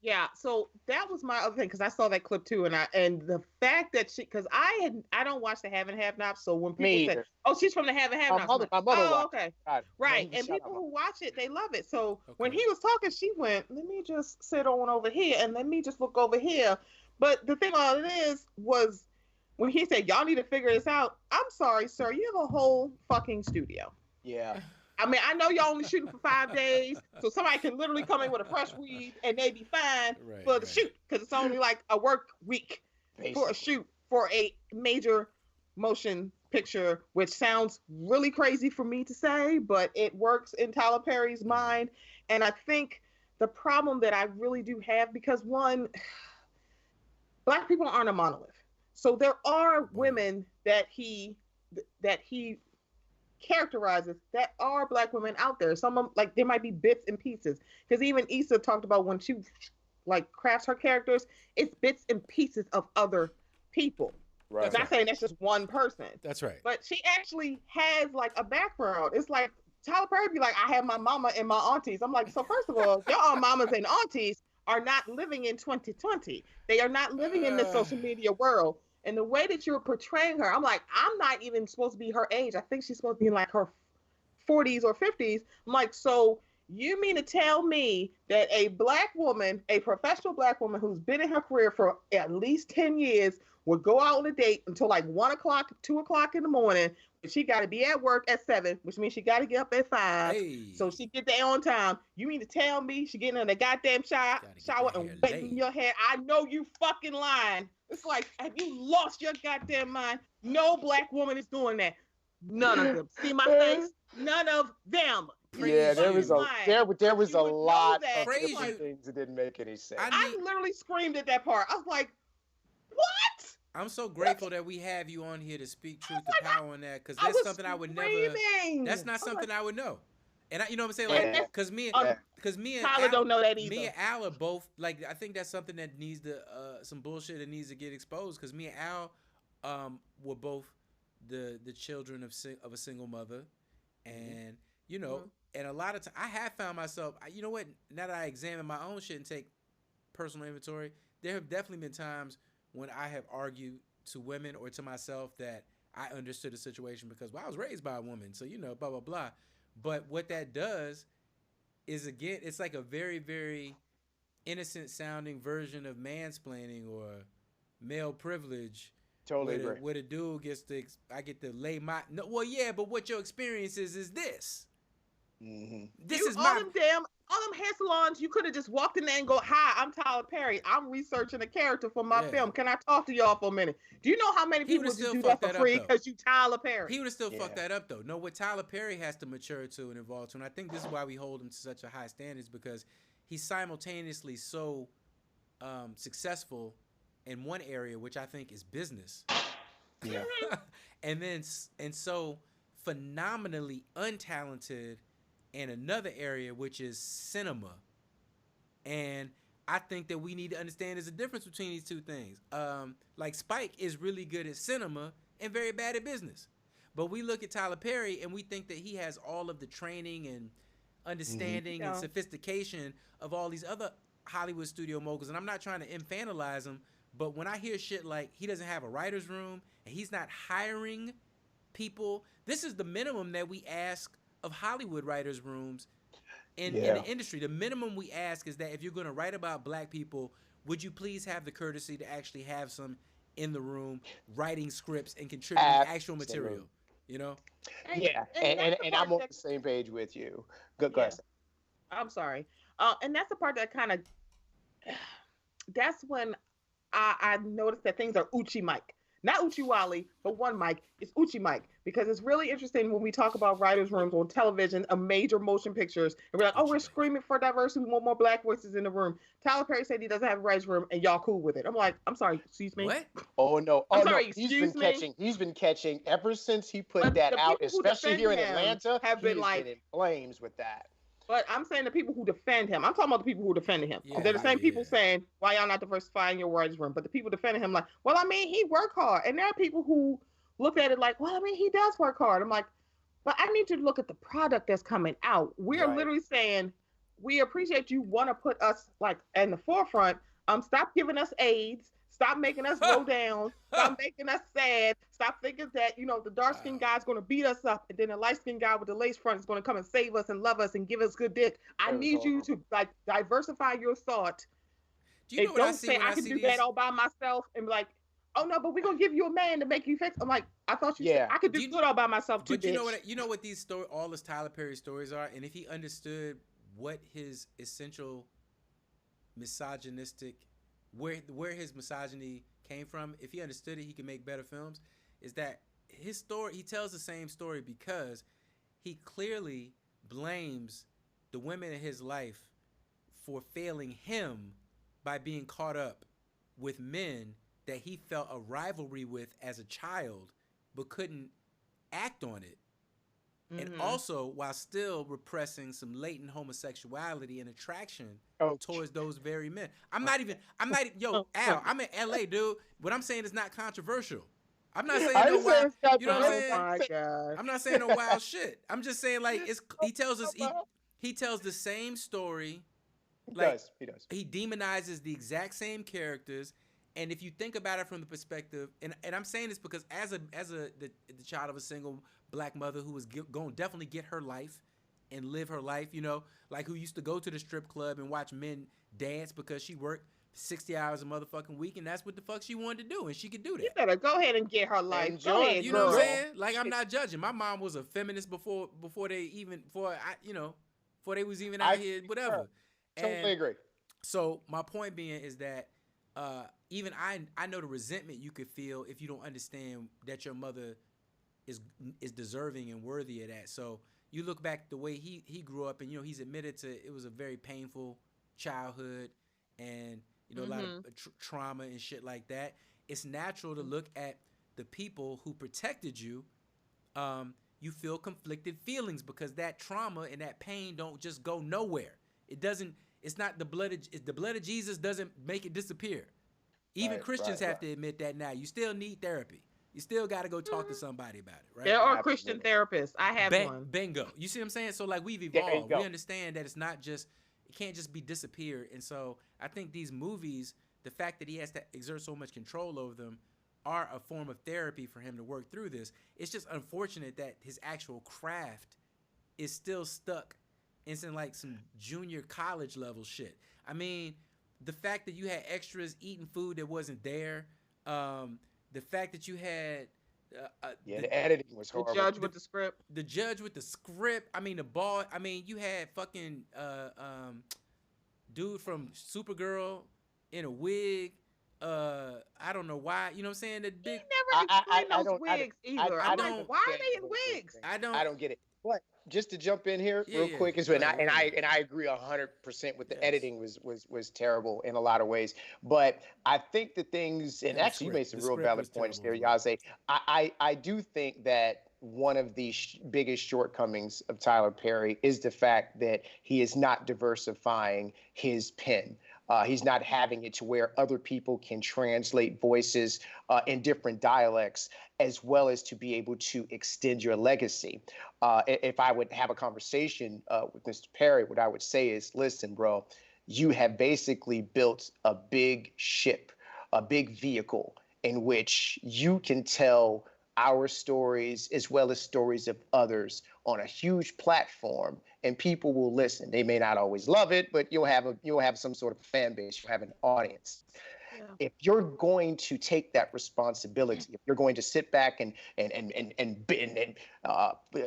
S2: Yeah, so that was my other thing, because I saw that clip too, and the fact that because I don't watch the Have and Have Nots, so when people say, "Oh, she's from the Have and Have Nots,"
S1: my mother watched.
S2: Okay, right, and people who watch it, they love it. So when he was talking, she went, "Let me just sit on over here, and let me just look over here." But the thing about it was when he said, "Y'all need to figure this out," I'm sorry, sir, you have a whole fucking studio.
S1: Yeah.
S2: I mean, I know y'all only shooting for 5 days, so somebody can literally come in with a fresh weed and they be fine for the shoot, because it's only like a work week for a shoot for a major motion picture, which sounds really crazy for me to say, but it works in Tyler Perry's mind. And I think the problem that I really do have, because one, Black people aren't a monolith. So there are women that he characterizes that are Black women out there. Some of them, like, there might be bits and pieces, because even Issa talked about when she like crafts her characters, it's bits and pieces of other people. Right. Not saying that's just one person.
S3: That's right.
S2: But she actually has like a background. It's like Tyler Perry be like, I have my mama and my aunties. I'm like, so first of all, y'all mamas and aunties are not living in 2020. They are not living in the social media world. And the way that you're portraying her, I'm like, I'm not even supposed to be her age. I think she's supposed to be in like her 40s or 50s. I'm like, so you mean to tell me that a Black woman, a professional Black woman who's been in her career for at least 10 years would go out on a date until like 1 o'clock, 2 o'clock in the morning, but she got to be at work at 7, which means she got to get up at 5. Hey. So she get there on time. You mean to tell me she getting in the goddamn shower and wetting your hair? I know you fucking lying. It's like, have you lost your goddamn mind? No Black woman is doing that. None of them. See my face? None of them.
S1: Yeah, there was a lot of different things that didn't make any sense.
S2: I literally screamed at that part. I was like, what?
S3: I'm so grateful that we have you on here to speak truth to power on that, because that's something I would never. That's not something I would know. And you know what I'm saying? Like, because me and
S2: Tyler don't know that either.
S3: Me and Al are both like, I think that's something that needs to some bullshit that needs to get exposed. Because me and Al were both the children of a single mother, and you know, and a lot of times I have found myself. You know what? Now that I examine my own shit and take personal inventory, there have definitely been times when I have argued to women or to myself that I understood the situation because, well, I was raised by a woman, so you know, blah blah blah. But what that does is, again, it's like a very, very innocent sounding version of mansplaining or male privilege.
S1: Totally agree.
S3: Where the dude gets to, I get to lay my, no, well, yeah, but what your experience is this. This is my.
S2: All them hair salons, you could have just walked in there and go, "Hi, I'm Tyler Perry. I'm researching a character for my film. Can I talk to y'all for a minute?" Do you know how many people would do that for free because you Tyler Perry?
S3: He would have still fucked that up, though. No, what Tyler Perry has to mature to and evolve to, and I think this is why we hold him to such a high standard, because he's simultaneously so successful in one area, which I think is business.
S1: Yeah.
S3: and so phenomenally untalented in another area, which is cinema. And I think that we need to understand there's a difference between these two things. Like Spike is really good at cinema and very bad at business. But we look at Tyler Perry and we think that he has all of the training and understanding and sophistication of all these other Hollywood studio moguls. And I'm not trying to infantilize him, but when I hear shit like he doesn't have a writer's room and he's not hiring people, this is the minimum that we ask of Hollywood writers' rooms in the industry. The minimum we ask is that if you're going to write about black people, would you please have the courtesy to actually have some in the room writing scripts and contributing actual material, you know?
S1: And I'm on the same page with you. Go ahead.
S2: I'm sorry. And that's the part that kind of, that's when I noticed that things are Uchi Mike. Not Uchi Wally, but one Mike. It's Uchi Mike. Because it's really interesting when we talk about writers' rooms on television, major motion pictures, and we're like, oh, we're screaming for diversity. We want more black voices in the room. Tyler Perry said he doesn't have a writers' room, and y'all cool with it. I'm like, I'm sorry, excuse me?
S3: What?
S1: Oh, no.
S2: I'm sorry,
S1: He's been catching ever since he put that out, especially here in Atlanta.
S2: Have been
S1: in flames with that.
S2: But I'm saying the people who defend him. I'm talking about the people who defended him. They're the same people saying, why y'all not diversifying your writers' room? But the people defending him like, well, I mean, he worked hard. And there are people who look at it like, well, I mean, he does work hard. I'm like, but I need to look at the product that's coming out. We're literally saying, we appreciate you want to put us like in the forefront. Stop giving us AIDS. Stop making us go down. Stop making us sad. Stop thinking that, you know, the dark-skinned guy's going to beat us up, and then the light-skinned guy with the lace front is going to come and save us and love us and give us good dick. I need you to like diversify your thought.
S3: Do you know what
S2: don't say I can do that all by myself and be like, oh no, but we're gonna give you a man to make you fix. I'm like, I thought you said I could do it all by myself too.
S3: But you know what these all this Tyler Perry stories are, and if he understood what his essential misogynistic, where his misogyny came from, if he understood it, he could make better films. Is that his story? He tells the same story because he clearly blames the women in his life for failing him by being caught up with men that he felt a rivalry with as a child, but couldn't act on it. And also while still repressing some latent homosexuality and attraction towards those very men. Al, I'm in LA, dude. What I'm saying is not controversial. I'm not saying no wild, you know what I'm saying?
S2: Oh my God.
S3: I'm not saying no wild shit. I'm just saying like he tells the same story.
S1: He does.
S3: He demonizes the exact same characters. And if you think about it from the perspective, and I'm saying this because as the child of a single black mother who was going to definitely get her life and live her life, you know, like who used to go to the strip club and watch men dance because she worked 60 hours a motherfucking week and that's what the fuck she wanted to do and she could do that.
S2: You better go ahead and get her life. Go ahead,
S3: you know what I'm saying? Like I'm not judging. My mom was a feminist before they was even out here, whatever.
S1: Totally agree.
S3: So my point being is that even I know the resentment you could feel if you don't understand that your mother is deserving and worthy of that. So you look back the way he grew up, and you know he's admitted to it was a very painful childhood, and you know a lot of trauma and shit like that. It's natural to look at the people who protected you, you feel conflicted feelings because that trauma and that pain don't just go nowhere. It doesn't. It's not the blood of Jesus doesn't make it disappear. Even Christians have to admit that now. You still need therapy. You still got to go talk to somebody about it, right?
S2: There are Christian therapists. I have one.
S3: Bingo. You see what I'm saying? So like we've evolved. We understand that it's not just, it can't just be disappeared. And so I think these movies, the fact that he has to exert so much control over them, are a form of therapy for him to work through this. It's just unfortunate that his actual craft is still stuck in some like some junior college level shit. I mean, the fact that you had extras eating food that wasn't there, the fact that you had
S1: the editing was horrible.
S2: The judge with the script.
S3: The judge with the script. I mean, the ball. I mean, you had fucking dude from Supergirl in a wig. I don't know why. You know what I'm saying? The big.
S2: He never explained those wigs either. I'm like, why are they in wigs?
S1: I don't get it. But just to jump in here real quick is when I agree 100% with the editing was terrible in a lot of ways. But I think the things, and actually you made some real valid points there, Nyaze. I do think that one of the biggest shortcomings of Tyler Perry is the fact that he is not diversifying his pen. He's not having it to where other people can translate voices in different dialects, as well as to be able to extend your legacy. If I would have a conversation with Mr. Perry, what I would say is, listen, bro, you have basically built a big ship, a big vehicle in which you can tell our stories as well as stories of others on a huge platform, and people will listen. They may not always love it, but you'll have some sort of fan base. You'll have an audience. Yeah. If you're going to take that responsibility, if you're going to sit back and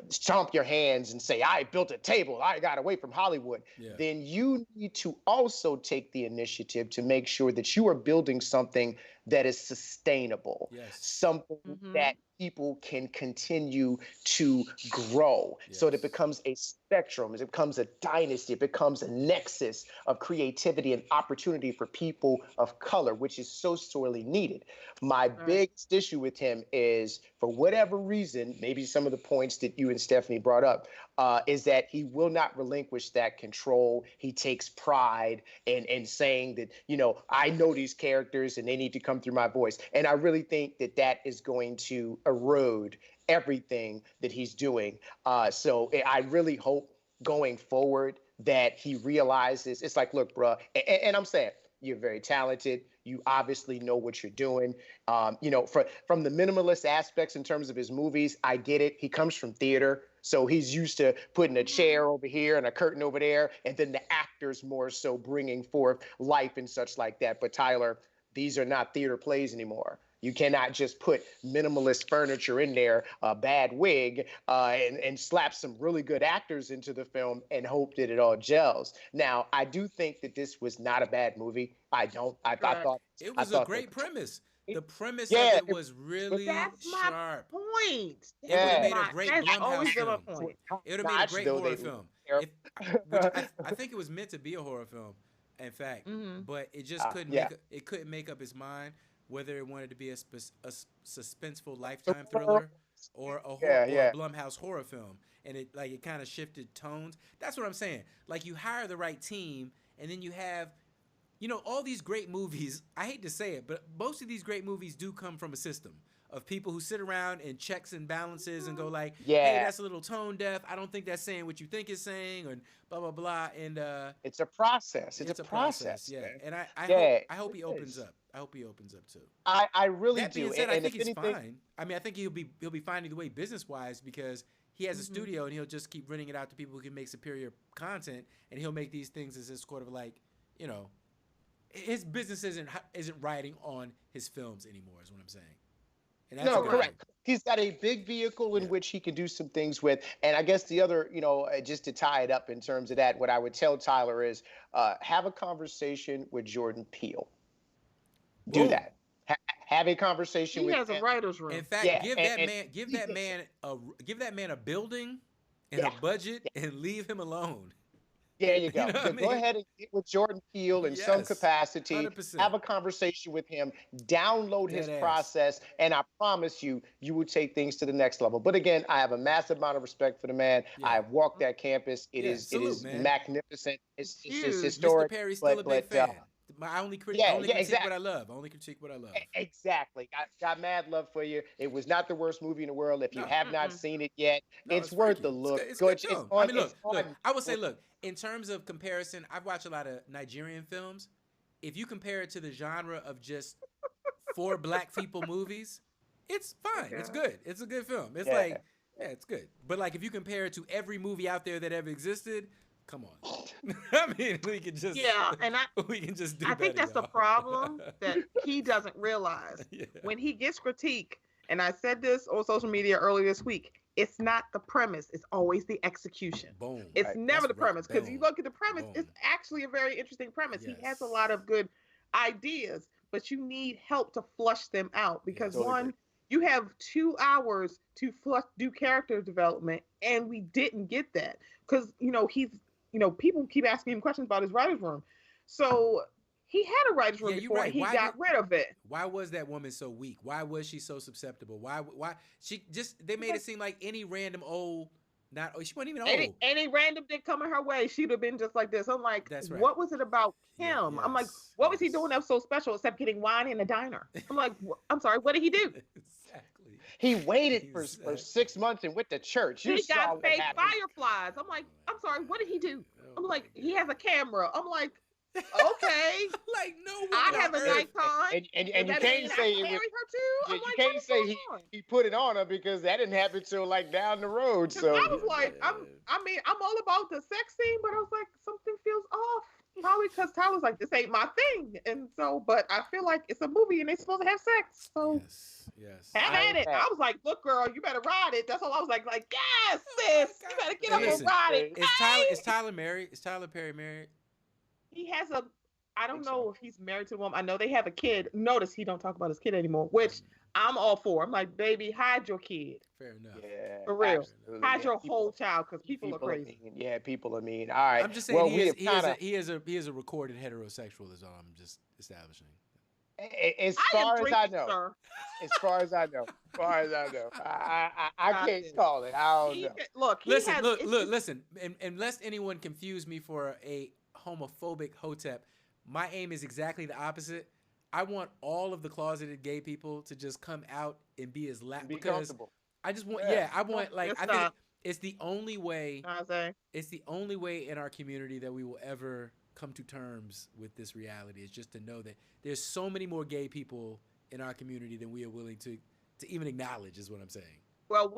S1: stomp your hands and say, I built a table, I got away from Hollywood, then you need to also take the initiative to make sure that you are building something that is sustainable, something that people can continue to grow so that it becomes a spectrum, it becomes a dynasty, it becomes a nexus of creativity and opportunity for people of color, which is so sorely needed. My biggest issue with him is, for whatever reason, maybe some of the points that you and Stephanie brought up, is that he will not relinquish that control. He takes pride in saying that, I know these characters and they need to come through my voice. And I really think that that is going to erode everything that he's doing. So I really hope going forward that he realizes, it's like, look, bro, and I'm saying, you're very talented. You obviously know what you're doing. From the minimalist aspects in terms of his movies, I get it. He comes from theater, so he's used to putting a chair over here and a curtain over there, and then the actors more so bringing forth life and such like that. But Tyler, these are not theater plays anymore. You cannot just put minimalist furniture in there, a bad wig, and slap some really good actors into the film and hope that it all gels. Now, I do think that this was not a bad movie. I thought
S3: it was a great premise. The premise of it was really sharp.
S2: Point.
S3: It would have made a great Blumhouse film. It would have made a great horror film. I think it was meant to be a horror film, in fact, but it just couldn't make up its mind whether it wanted to be a suspenseful Lifetime thriller or a Blumhouse horror film. And it kind of shifted tones. That's what I'm saying. Like, you hire the right team, and then you have, all these great movies, I hate to say it, but most of these great movies do come from a system of people who sit around and checks and balances and go like, hey, that's a little tone deaf. I don't think that's saying what you think it's saying, or blah, blah, blah. And
S1: it's a process. It's a process.
S3: Yeah. And I hope he opens up. I hope he opens up too.
S1: I really do.
S3: That being said, I think he's fine. I mean, I think he'll be fine either way business wise, because he has a studio and he'll just keep renting it out to people who can make superior content, and he'll make these things as this sort of like, his business isn't riding on his films anymore, is what I'm saying. And that's
S1: correct. He's got a big vehicle in which he can do some things with. And I guess the other, just to tie it up in terms of that, what I would tell Tyler is have a conversation with Jordan Peele. Do that. Have a conversation with him.
S2: He has a writer's room.
S3: In fact, give that man a building and a budget and leave him alone.
S1: There you go.
S3: You know
S1: Go ahead and get with Jordan Peele in some capacity.
S3: 100%.
S1: Have a conversation with him. Download his process, and I promise you, you will take things to the next level. But again, I have a massive amount of respect for the man. I have walked that campus. It is magnificent. It's historic.
S3: Mr. Perry's still a big fan. I only critique what I love.
S1: Exactly. Got mad love for you. It was not the worst movie in the world. If you have not seen it yet, it's worth the look.
S3: It's good. I mean, look. I would say, look. In terms of comparison, I've watched a lot of Nigerian films. If you compare it to the genre of just 4 black people movies, it's fine. It's good. It's a good film. It's it's good. But like if you compare it to every movie out there that ever existed, come on. I mean, we can just we can just do
S2: I think that's the problem that he doesn't realize. When he gets critique, and I said this on social media earlier this week, it's not the premise. It's always the execution.
S3: Boom.
S2: It's never the premise. Because you look at the premise, it's actually a very interesting premise. He has a lot of good ideas, but you need help to flush them out. Because you have 2 hours to do character development, and we didn't get that. Because, people keep asking him questions about his writer's room. So he had a writer's room before, and he got rid of it.
S3: Why was that woman so weak? Why was she so susceptible? Why they made it seem like any random she wasn't even old.
S2: Any random dick coming her way, she'd have been just like this. I'm like, what was it about him? I'm like, what was he doing that was so special except getting wine in a diner? I'm like, I'm sorry, what did he do?
S3: Exactly.
S1: He waited for 6 months and went to church.
S2: He got fake fireflies. I'm like, I'm sorry, what did he do? I'm like, he has a camera. I'm like, okay.
S3: Like no one
S2: I have a nighttime.
S1: And you can't say it was, you can't say he put it on her because that didn't happen till like down the road. So
S2: I was like, I'm all about the sex scene, but I was like, something feels off. Probably because Tyler's like, this ain't my thing. And so, but I feel like it's a movie and they're supposed to have sex. So
S3: yes.
S2: Have at it. I was like, look, girl, you better ride it. That's all I was like, yes, sis, you better get up and ride it.
S3: Is Tyler married? Is Tyler Perry married?
S2: He has I don't know if he's married to a woman. I know they have a kid. Notice he don't talk about his kid anymore, which I'm all for. I'm like, baby, hide your kid.
S3: Fair enough.
S1: Yeah,
S2: for real. Absolutely. Hide your whole child because people are crazy.
S1: People are mean. All right.
S3: I'm just saying he is a recorded heterosexual is all I'm just establishing.
S1: As far as I know. I can't call it. I don't know.
S3: Listen. Unless anyone confused me for a homophobic hotep, my aim is exactly the opposite. I want all of the closeted gay people to just come out and be as loud because I just want I want I think it's the only way in our community that we will ever come to terms with this reality is just to know that there's so many more gay people in our community than we are willing to even acknowledge is what I'm saying.
S2: Well,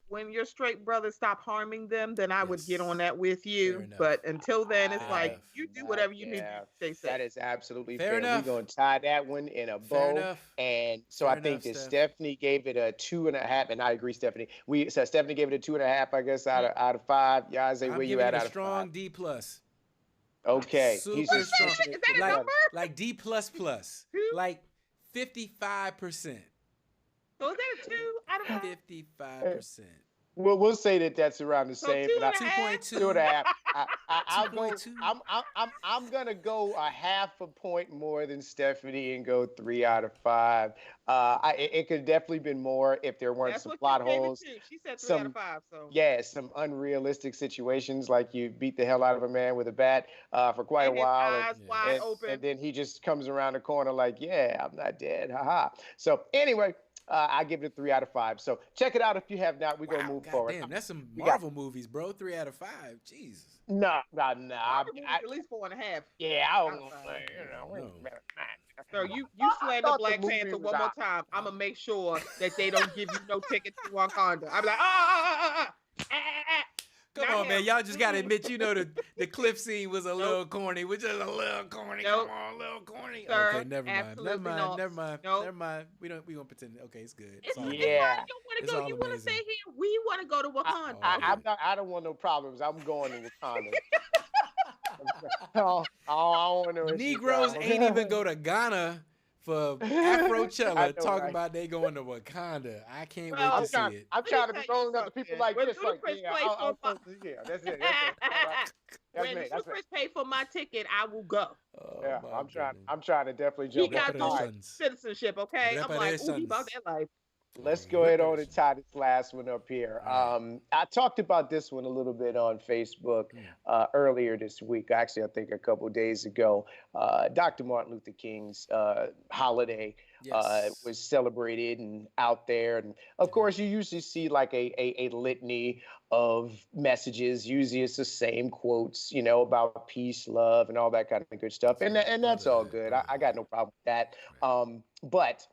S2: when your straight brothers stop harming them, then I would get on that with you. But until then, it's like you do whatever you need to stay safe.
S1: That is absolutely
S3: fair.
S1: We're going to tie that one in a bow. And so I think that Stephanie gave it a 2.5, and I agree, Stephanie. Stephanie gave it a 2.5, I guess, out of 5. Yaze, where you at out of 5?
S3: Strong D+.
S1: Okay.
S3: Super
S2: strong. Is that a number?
S3: Like D++. Like 55%.
S2: So is that a 2 out of
S3: 55%?
S1: Well, we'll say that that's around the same.
S3: 2.2.
S1: 2.5. I'm gonna go a half a point more than Stephanie and go 3 out of 5. It could definitely been more if there weren't some plot holes.
S2: She said 3 out of 5. So
S1: some unrealistic situations like you beat the hell out of a man with a bat for quite a while,
S2: eyes wide open.
S1: And then he just comes around the corner like, I'm not dead, haha. So anyway. I give it a 3 out of 5. So check it out if you have not. We're going to move forward.
S3: Damn, that's some Marvel movies, bro. 3 out of 5. Jesus.
S1: No.
S2: At least 4.5.
S1: Yeah, I don't know.
S2: So you slander Black Panther one more time. I'm going to make sure that they don't give you no ticket to Wakanda. I'm like,
S3: Come on, man. Y'all just got to admit, the cliff scene was a little corny. We're just a little corny. Come on, a little corny.
S2: Sir,
S3: okay, never mind. Never mind. We gonna pretend. Okay, it's good.
S2: It's fine. You want to go. You want to stay here. We want to go to Wakanda.
S1: I don't want no problems. I'm going to Wakanda. I don't want no
S3: Negroes ain't even go to Ghana for Afrochella talking
S1: right?
S3: about they going to Wakanda. I can't wait
S2: Well,
S3: to see it.
S1: I'm trying to be rolling up to people like
S2: When
S1: this. Like,
S2: Ludacris
S1: yeah,
S2: plays for my
S1: that's it. That's it. All right. That's
S2: when
S1: me. That's me.
S2: Ludacris paid for my ticket, I will go.
S3: Oh,
S1: Yeah,
S3: my
S1: I'm trying.
S3: goodness.
S1: I'm trying to definitely
S2: He
S1: jump in.
S2: got
S1: All
S2: dual
S1: right,
S2: citizenship, okay? I'm like, ooh, he about that life.
S1: let's go ahead on and tie this last one up here.
S3: Right.
S1: I talked about this one a little bit on Facebook earlier this week. Actually, I think a couple of days ago. Dr. Martin Luther King's holiday was celebrated and out there. And of course, you usually see like a litany of messages. Usually it's the same quotes, about peace, love, and all that kind of good stuff. And that's all good. I got no problem with that. But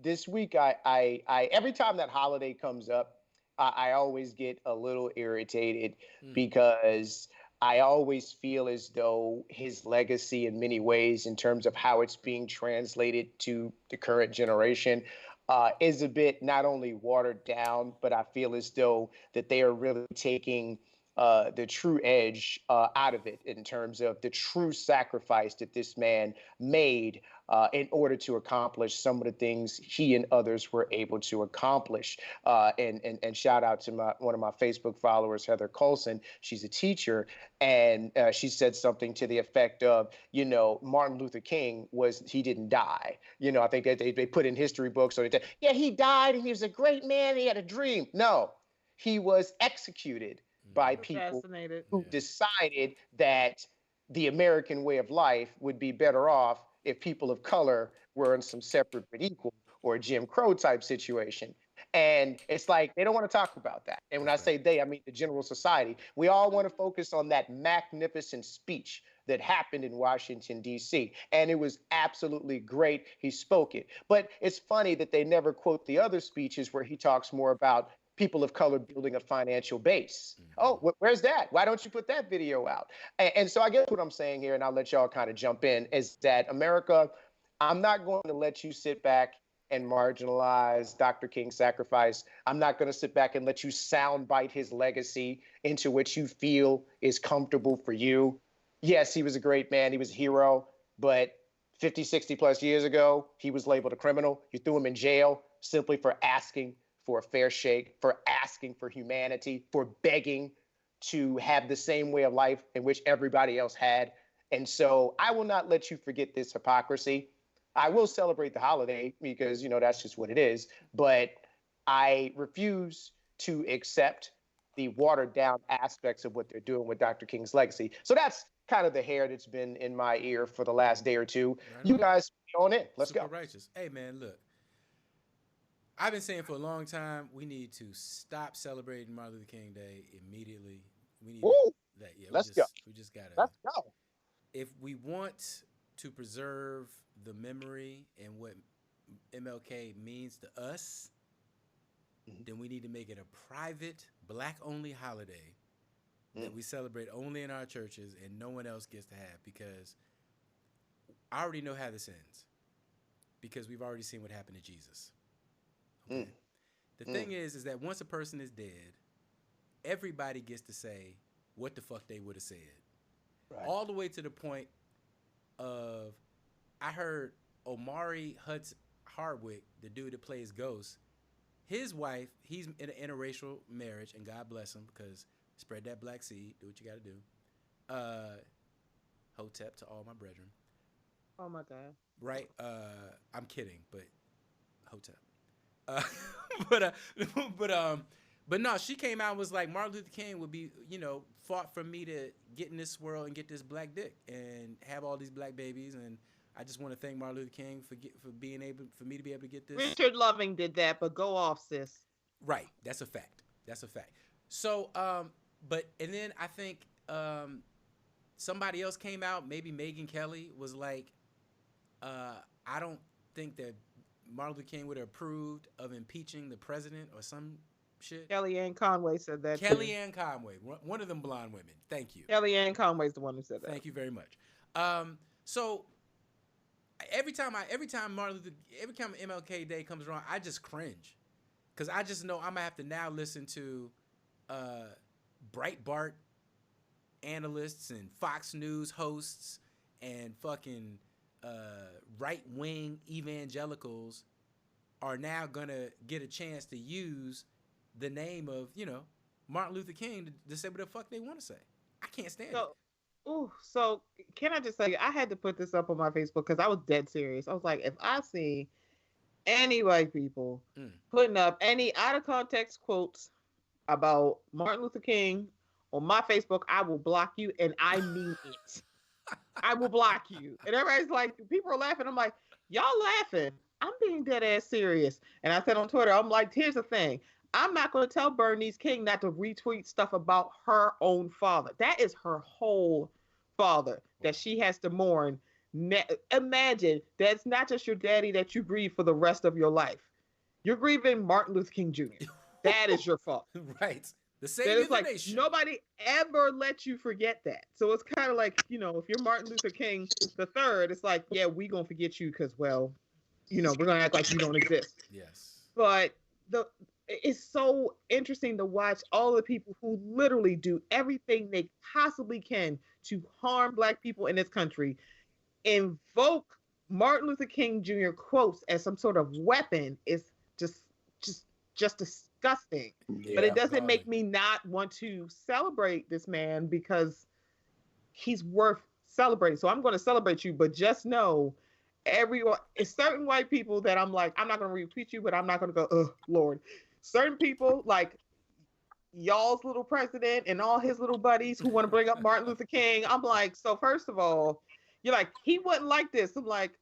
S1: this week, I every time that holiday comes up, I always get a little irritated because I always feel as though his legacy in many ways, in terms of how it's being translated to the current generation, is a bit not only watered down, but I feel as though that they are really taking the true edge out of it in terms of the true sacrifice that this man made in order to accomplish some of the things he and others were able to accomplish. And shout out to one of my Facebook followers, Heather Colson. She's a teacher, and she said something to the effect of, Martin Luther King he didn't die. I think that they put in history books, so they said, yeah, he died and he was a great man. He had a dream. No, he was executed by people who decided that the American way of life would be better off if people of color were in some separate but equal or a Jim Crow type situation. And it's like they don't want to talk about that. And when I say they, I mean the general society. We all want to focus on that magnificent speech that happened in Washington, D.C. And it was absolutely great. He spoke it. But it's funny that they never quote the other speeches where he talks more about people of color building a financial base. Oh, where's that? Why don't you put that video out? And so I guess what I'm saying here, and I'll let y'all kind of jump in, is that America, I'm not going to let you sit back and marginalize Dr. King's sacrifice. I'm not going to sit back and let you soundbite his legacy into what you feel is comfortable for you. Yes, he was a great man. He was a hero. But 50, 60 plus years ago, he was labeled a criminal. You threw him in jail simply for asking for a fair shake, for asking for humanity, for begging to have the same way of life in which everybody else had. And so I will not let you forget this hypocrisy. I will celebrate the holiday because, that's just what it is. But I refuse to accept the watered down aspects of what they're doing with Dr. King's legacy. So that's kind of the hair that's been in my ear for the last day or two. You guys on it. Let's go.
S3: Righteous. Hey, man, look. I've been saying for a long time, we need to stop celebrating Martin Luther King Day immediately. We need that. Yeah,
S1: let's go.
S3: We just gotta.
S1: Let's go.
S3: If we want to preserve the memory and what MLK means to us, then we need to make it a private, black-only holiday that we celebrate only in our churches and no one else gets to have. Because I already know how this ends. Because we've already seen what happened to Jesus. Okay. The thing is that once a person is dead, everybody gets to say what the fuck they would have said. Right. All the way to the point of, I heard Omari Hardwick, the dude that plays Ghost, his wife, he's in an interracial marriage, and God bless him, because spread that black seed, do what you got to do. Hotep to all my brethren.
S2: Oh my God.
S3: Right? I'm kidding, but Hotep. But no, she came out and was like, Martin Luther King would be, fought for me to get in this world and get this black dick and have all these black babies. And I just want to thank Martin Luther King for being able for me to be able to get this.
S2: Richard Loving did that, but go off, sis.
S3: Right, that's a fact. So, and then I think somebody else came out. Maybe Megyn Kelly was like, I don't think that Martin Luther King would have approved of impeaching the president or some shit.
S2: Kellyanne Conway said that.
S3: Kellyanne Conway, one of them blonde women. Thank you.
S2: Kellyanne Conway's the one who said that.
S3: Thank you very much. So every time MLK Day comes around, I just cringe, because I just know I'm gonna have to now listen to Breitbart analysts and Fox News hosts and fucking right-wing evangelicals are now gonna get a chance to use the name of, Martin Luther King to say what the fuck they want to say. I can't stand it.
S2: So can I just say, I had to put this up on my Facebook because I was dead serious. I was like, if I see any white people putting up any out of context quotes about Martin Luther King on my Facebook, I will block you, and I mean it. I will block you. And everybody's like, people are laughing. I'm like, y'all laughing. I'm being dead ass serious. And I said on Twitter, I'm like, here's the thing. I'm not going to tell Bernice King not to retweet stuff about her own father. That is her whole father that she has to mourn. Imagine that's not just your daddy that you grieve for the rest of your life. You're grieving Martin Luther King Jr. That is your fault.
S3: Right. The savior of the nation.
S2: Nobody ever let you forget that. So it's kind of like, if you're Martin Luther King the third, it's like, yeah, we going to forget you because, well, we're going to act like you don't exist.
S3: Yes.
S2: But it's so interesting to watch all the people who literally do everything they possibly can to harm Black people in this country, invoke Martin Luther King Jr. quotes as some sort of weapon is just disgusting. Yeah, but it doesn't make me not want to celebrate this man because he's worth celebrating. So I'm going to celebrate you, but just know it's certain white people that I'm like, I'm not going to retweet you, but I'm not going to go, oh, Lord. Certain people, like y'all's little president and all his little buddies who want to bring up Martin Luther King, I'm like, so first of all, you're like, he wasn't like this. I'm like,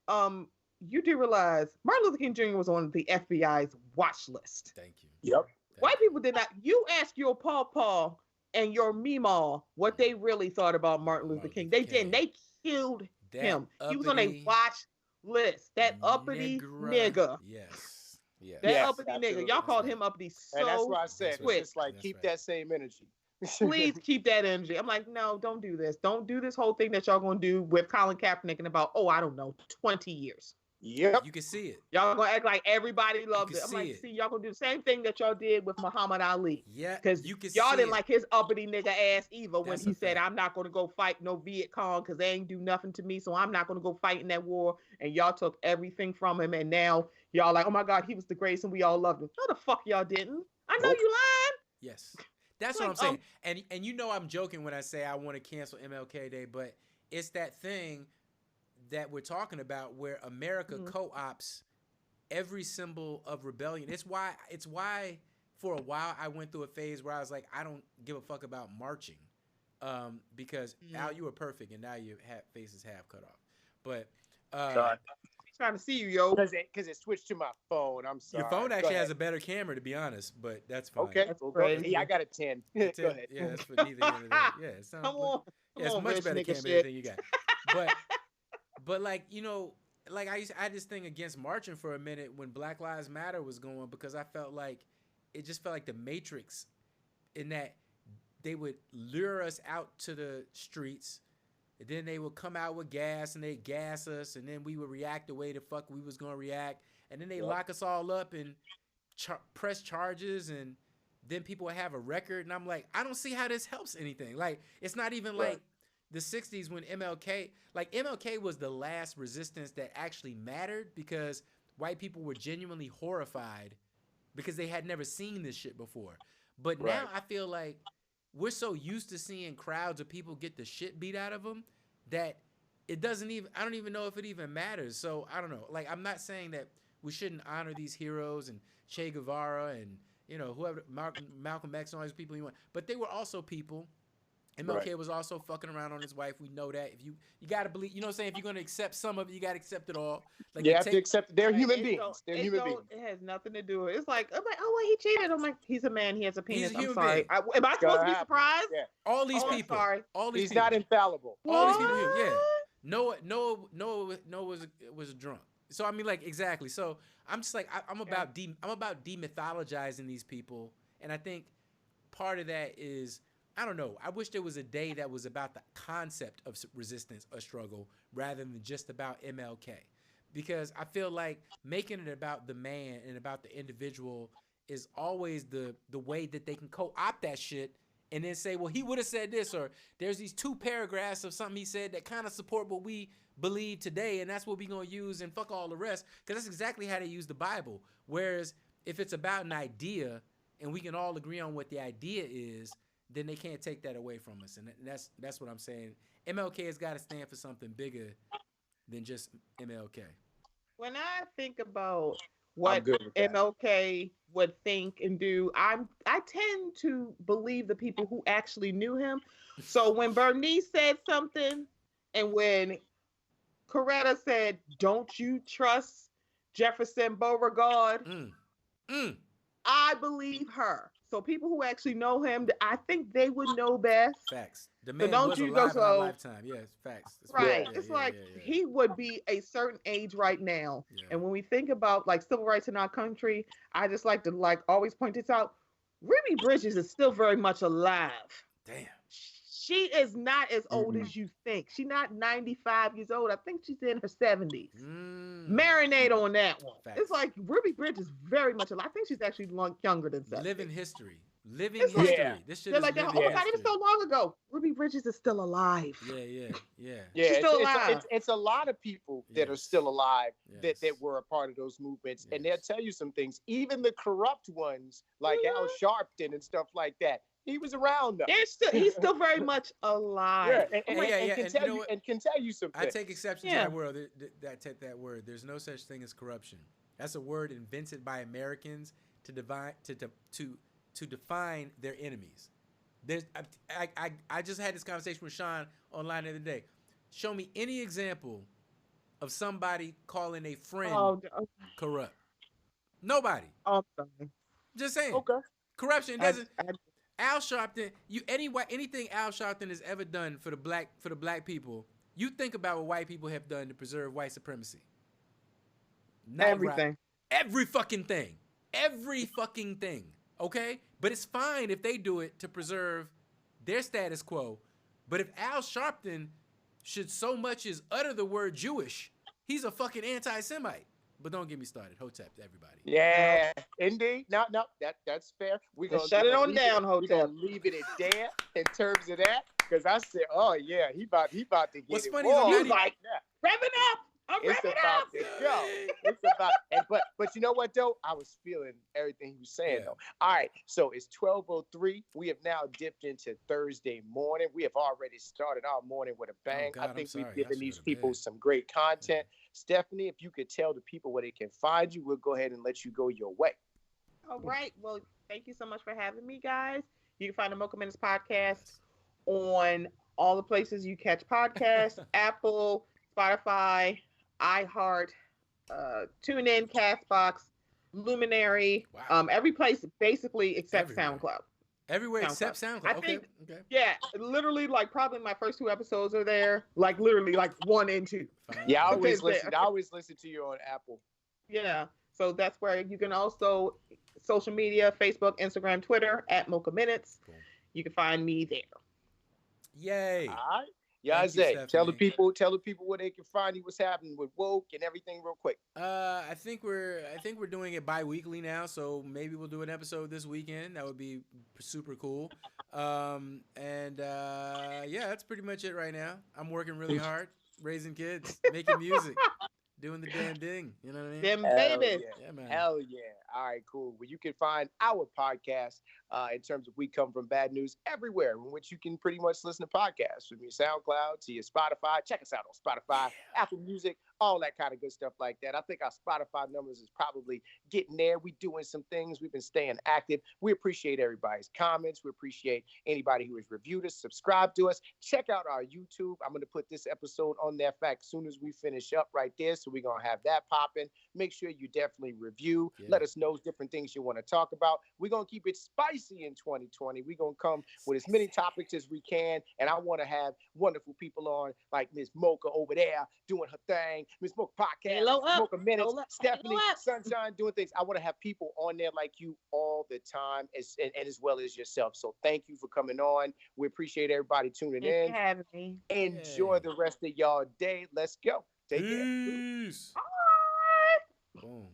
S2: you do realize Martin Luther King Jr. was on the FBI's watch list.
S3: Thank you.
S1: Yep.
S2: White people did not. You ask your Paw and your Meemaw what they really thought about Martin Luther King. They didn't. They killed him. He was on a watch list. That uppity nigga.
S3: Yes. Yeah.
S2: That uppity nigga. Y'all called him uppity so
S1: and that's why I said,
S2: quick.
S1: It's just like, keep that same energy.
S2: Please keep that energy. I'm like, no, don't do this. Don't do this whole thing that y'all gonna do with Colin Kaepernick in about, I don't know, 20 years.
S1: Yep.
S3: You can see it.
S2: Y'all gonna act like everybody loved it. I'm like, see, y'all gonna do the same thing that y'all did with Muhammad Ali.
S3: Yeah.
S2: Because y'all didn't like his uppity nigga ass either when he said, I'm not gonna go fight no Viet Cong because they ain't do nothing to me, so I'm not gonna go fight in that war. And y'all took everything from him, and now y'all like, oh my God, he was the greatest and we all loved him. No, the fuck y'all didn't. I know you lying.
S3: Yes. That's what I'm saying. And I'm joking when I say I want to cancel MLK Day, but it's that thing that we're talking about where America co-ops every symbol of rebellion. It's why for a while I went through a phase where I was like, I don't give a fuck about marching, because Al, you were perfect and now your face is half cut off. But
S1: sorry.
S2: Trying to see you, yo.
S1: Because it switched to my phone. I'm sorry.
S3: Your phone actually has a better camera, to be honest, but that's fine.
S1: Okay. Yeah, I got a 10. Go ahead.
S3: Yeah, that's for neither end of that. Yeah, it sounds it's much better camera than you got. But like, like I had this thing against marching for a minute when Black Lives Matter was going, because I felt like it just felt like the Matrix, in that they would lure us out to the streets. And then they would come out with gas and they'd gas us, and then we would react the way the fuck we was going to react. And then they lock us all up and press charges, and then people would have a record. And I'm like, I don't see how this helps anything. Like, it's not even like the 60s when MLK was the last resistance that actually mattered, because white people were genuinely horrified because they had never seen this shit before. But now I feel like we're so used to seeing crowds of people get the shit beat out of them that I don't even know if it even matters. So I don't know. Like, I'm not saying that we shouldn't honor these heroes and Che Guevara and, whoever, Malcolm X and all these people you want. But they were also people. MLK was also fucking around on his wife. We know that. If you got to believe, you know what I'm saying? If you're going to accept some of it, you got to accept it all. Like,
S1: you have to accept it. They're human beings. They're human beings.
S2: It has nothing to do with it. It's like, I'm like, oh, well, he cheated. I'm like, he's a man. He has a penis.
S3: He's a human
S2: I'm sorry.
S3: being.
S2: Am I supposed to be surprised?
S1: Yeah.
S3: All these people.
S2: Sorry.
S3: All these
S1: He's
S3: people.
S1: not infallible.
S3: All these people. Yeah. Noah was drunk. So I mean, like, exactly. So I'm just like, I'm about demythologizing these people, and I think part of that is, I don't know. I wish there was a day that was about the concept of resistance or struggle rather than just about MLK, because I feel like making it about the man and about the individual is always the way that they can co-opt that shit and then say, well, he would have said this, or there's these 2 paragraphs of something he said that kind of support what we believe today, and that's what we're going to use, and fuck all the rest, because that's exactly how they use the Bible. Whereas if it's about an idea and we can all agree on what the idea is, then they can't take that away from us. And that's what I'm saying. MLK has got to stand for something bigger than just MLK.
S2: When I think about what MLK would think and do, I tend to believe the people who actually knew him. So when Bernice said something, and when Coretta said, "Don't you trust Jefferson Beauregard?" I believe her. So people who actually know him, I think they would know best.
S3: Facts. The man
S2: so
S3: was alive in our lifetime. Yes, facts.
S2: It's right. It's like he would be a certain age right now. Yeah. And when we think about like civil rights in our country, I just like to always point this out. Ruby Bridges is still very much alive.
S3: Damn.
S2: She is not as old as you think. She's not 95 years old. I think she's in her 70s. Marinate on that one. Facts. It's like Ruby Bridges is very much alive. I think she's actually younger than 70.
S3: Living history. History.
S2: Yeah.
S3: This shit
S2: They're
S3: is
S2: like, oh my God, even so long ago. Ruby Bridges is still alive.
S3: Yeah.
S1: She's
S2: still alive.
S1: It's a lot of people that are still alive that were a part of those movements. And they'll tell you some things. Even the corrupt ones, like Al Sharpton and stuff like that. He was around though.
S2: He's still very much alive.
S1: And can tell you something.
S3: I take exception to that word. That word. There's no such thing as corruption. That's a word invented by Americans to define their enemies. I just had this conversation with Sean online the other day. Show me any example of somebody calling a friend corrupt. Nobody.
S2: Oh, sorry.
S3: Just saying.
S1: Okay.
S3: Corruption doesn't. Al Sharpton, anything Al Sharpton has ever done for the black people, you think about what white people have done to preserve white supremacy.
S2: Everything.
S3: Every fucking thing. Okay? But it's fine if they do it to preserve their status quo. But if Al Sharpton should so much as utter the word Jewish, he's a fucking anti-Semite. But don't get me started. Hotep to everybody.
S1: Yeah, indeed. No, that's fair. We're gonna
S2: shut it on down, Hotep.
S1: We're gonna leave it at there in terms of that. Because I said, oh yeah, he about to get
S3: What's
S1: it.
S3: Funny
S1: is
S2: he's like, rev it up.
S1: It's about to go. It's about, but you know what though? I was feeling everything he was saying though. All right, so it's 12:03. We have now dipped into Thursday morning. We have already started our morning with a bang. I think we've given these people some great content. Stephanie, if you could tell the people where they can find you, we'll go ahead and let you go your way.
S2: All right. Well, thank you so much for having me, guys. You can find the Mocha Minutes Podcast on all the places you catch podcasts: Apple, Spotify, iHeart, TuneIn, Castbox, Luminary, every place basically except SoundCloud.
S3: Everywhere except SoundCloud.
S2: I think, yeah, literally, like probably my first 2 episodes are there. Like literally, like 1 and 2.
S1: Yeah, I always listen to you on Apple.
S2: Yeah, so that's where you can also social media: Facebook, Instagram, Twitter at Mocha Minutes. Cool. You can find me there.
S3: Yay!
S1: All right. Nyaze, tell the people where they can find you, what's happening with Woke and everything real quick.
S3: I think we're doing it bi-weekly now, so maybe we'll do an episode this weekend. That would be super cool. Yeah, that's pretty much it right now. I'm working really hard, raising kids, making music, doing the damn thing. You know what I mean?
S2: Them babies.
S3: Yeah, man.
S1: Hell yeah. All right, cool. Well, you can find our podcast in terms of We Come From Bad News everywhere, in which you can pretty much listen to podcasts from your SoundCloud to your Spotify. Check us out on Spotify, Apple Music, all that kind of good stuff like that. I think our Spotify numbers is probably getting there. We're doing some things. We've been staying active. We appreciate everybody's comments. We appreciate anybody who has reviewed us, subscribed to us. Check out our YouTube. I'm going to put this episode on there as soon as we finish up right there. So we're going to have that popping. Make sure you definitely review. Yeah. Let us know different things you want to talk about. We're going to keep it spicy in 2020. We're going to come with as many topics as we can. And I want to have wonderful people on like Miss Mocha over there doing her thing. Miss Mocha Podcast, Mocha Minutes, Stephanie, Sunshine doing things. I want to have people on there like you all the time and as well as yourself. So thank you for coming on. We appreciate everybody tuning in.
S2: For having me.
S1: Enjoy the rest of y'all day. Let's go. Take care.
S3: Peace.
S2: Bye.
S3: Boom.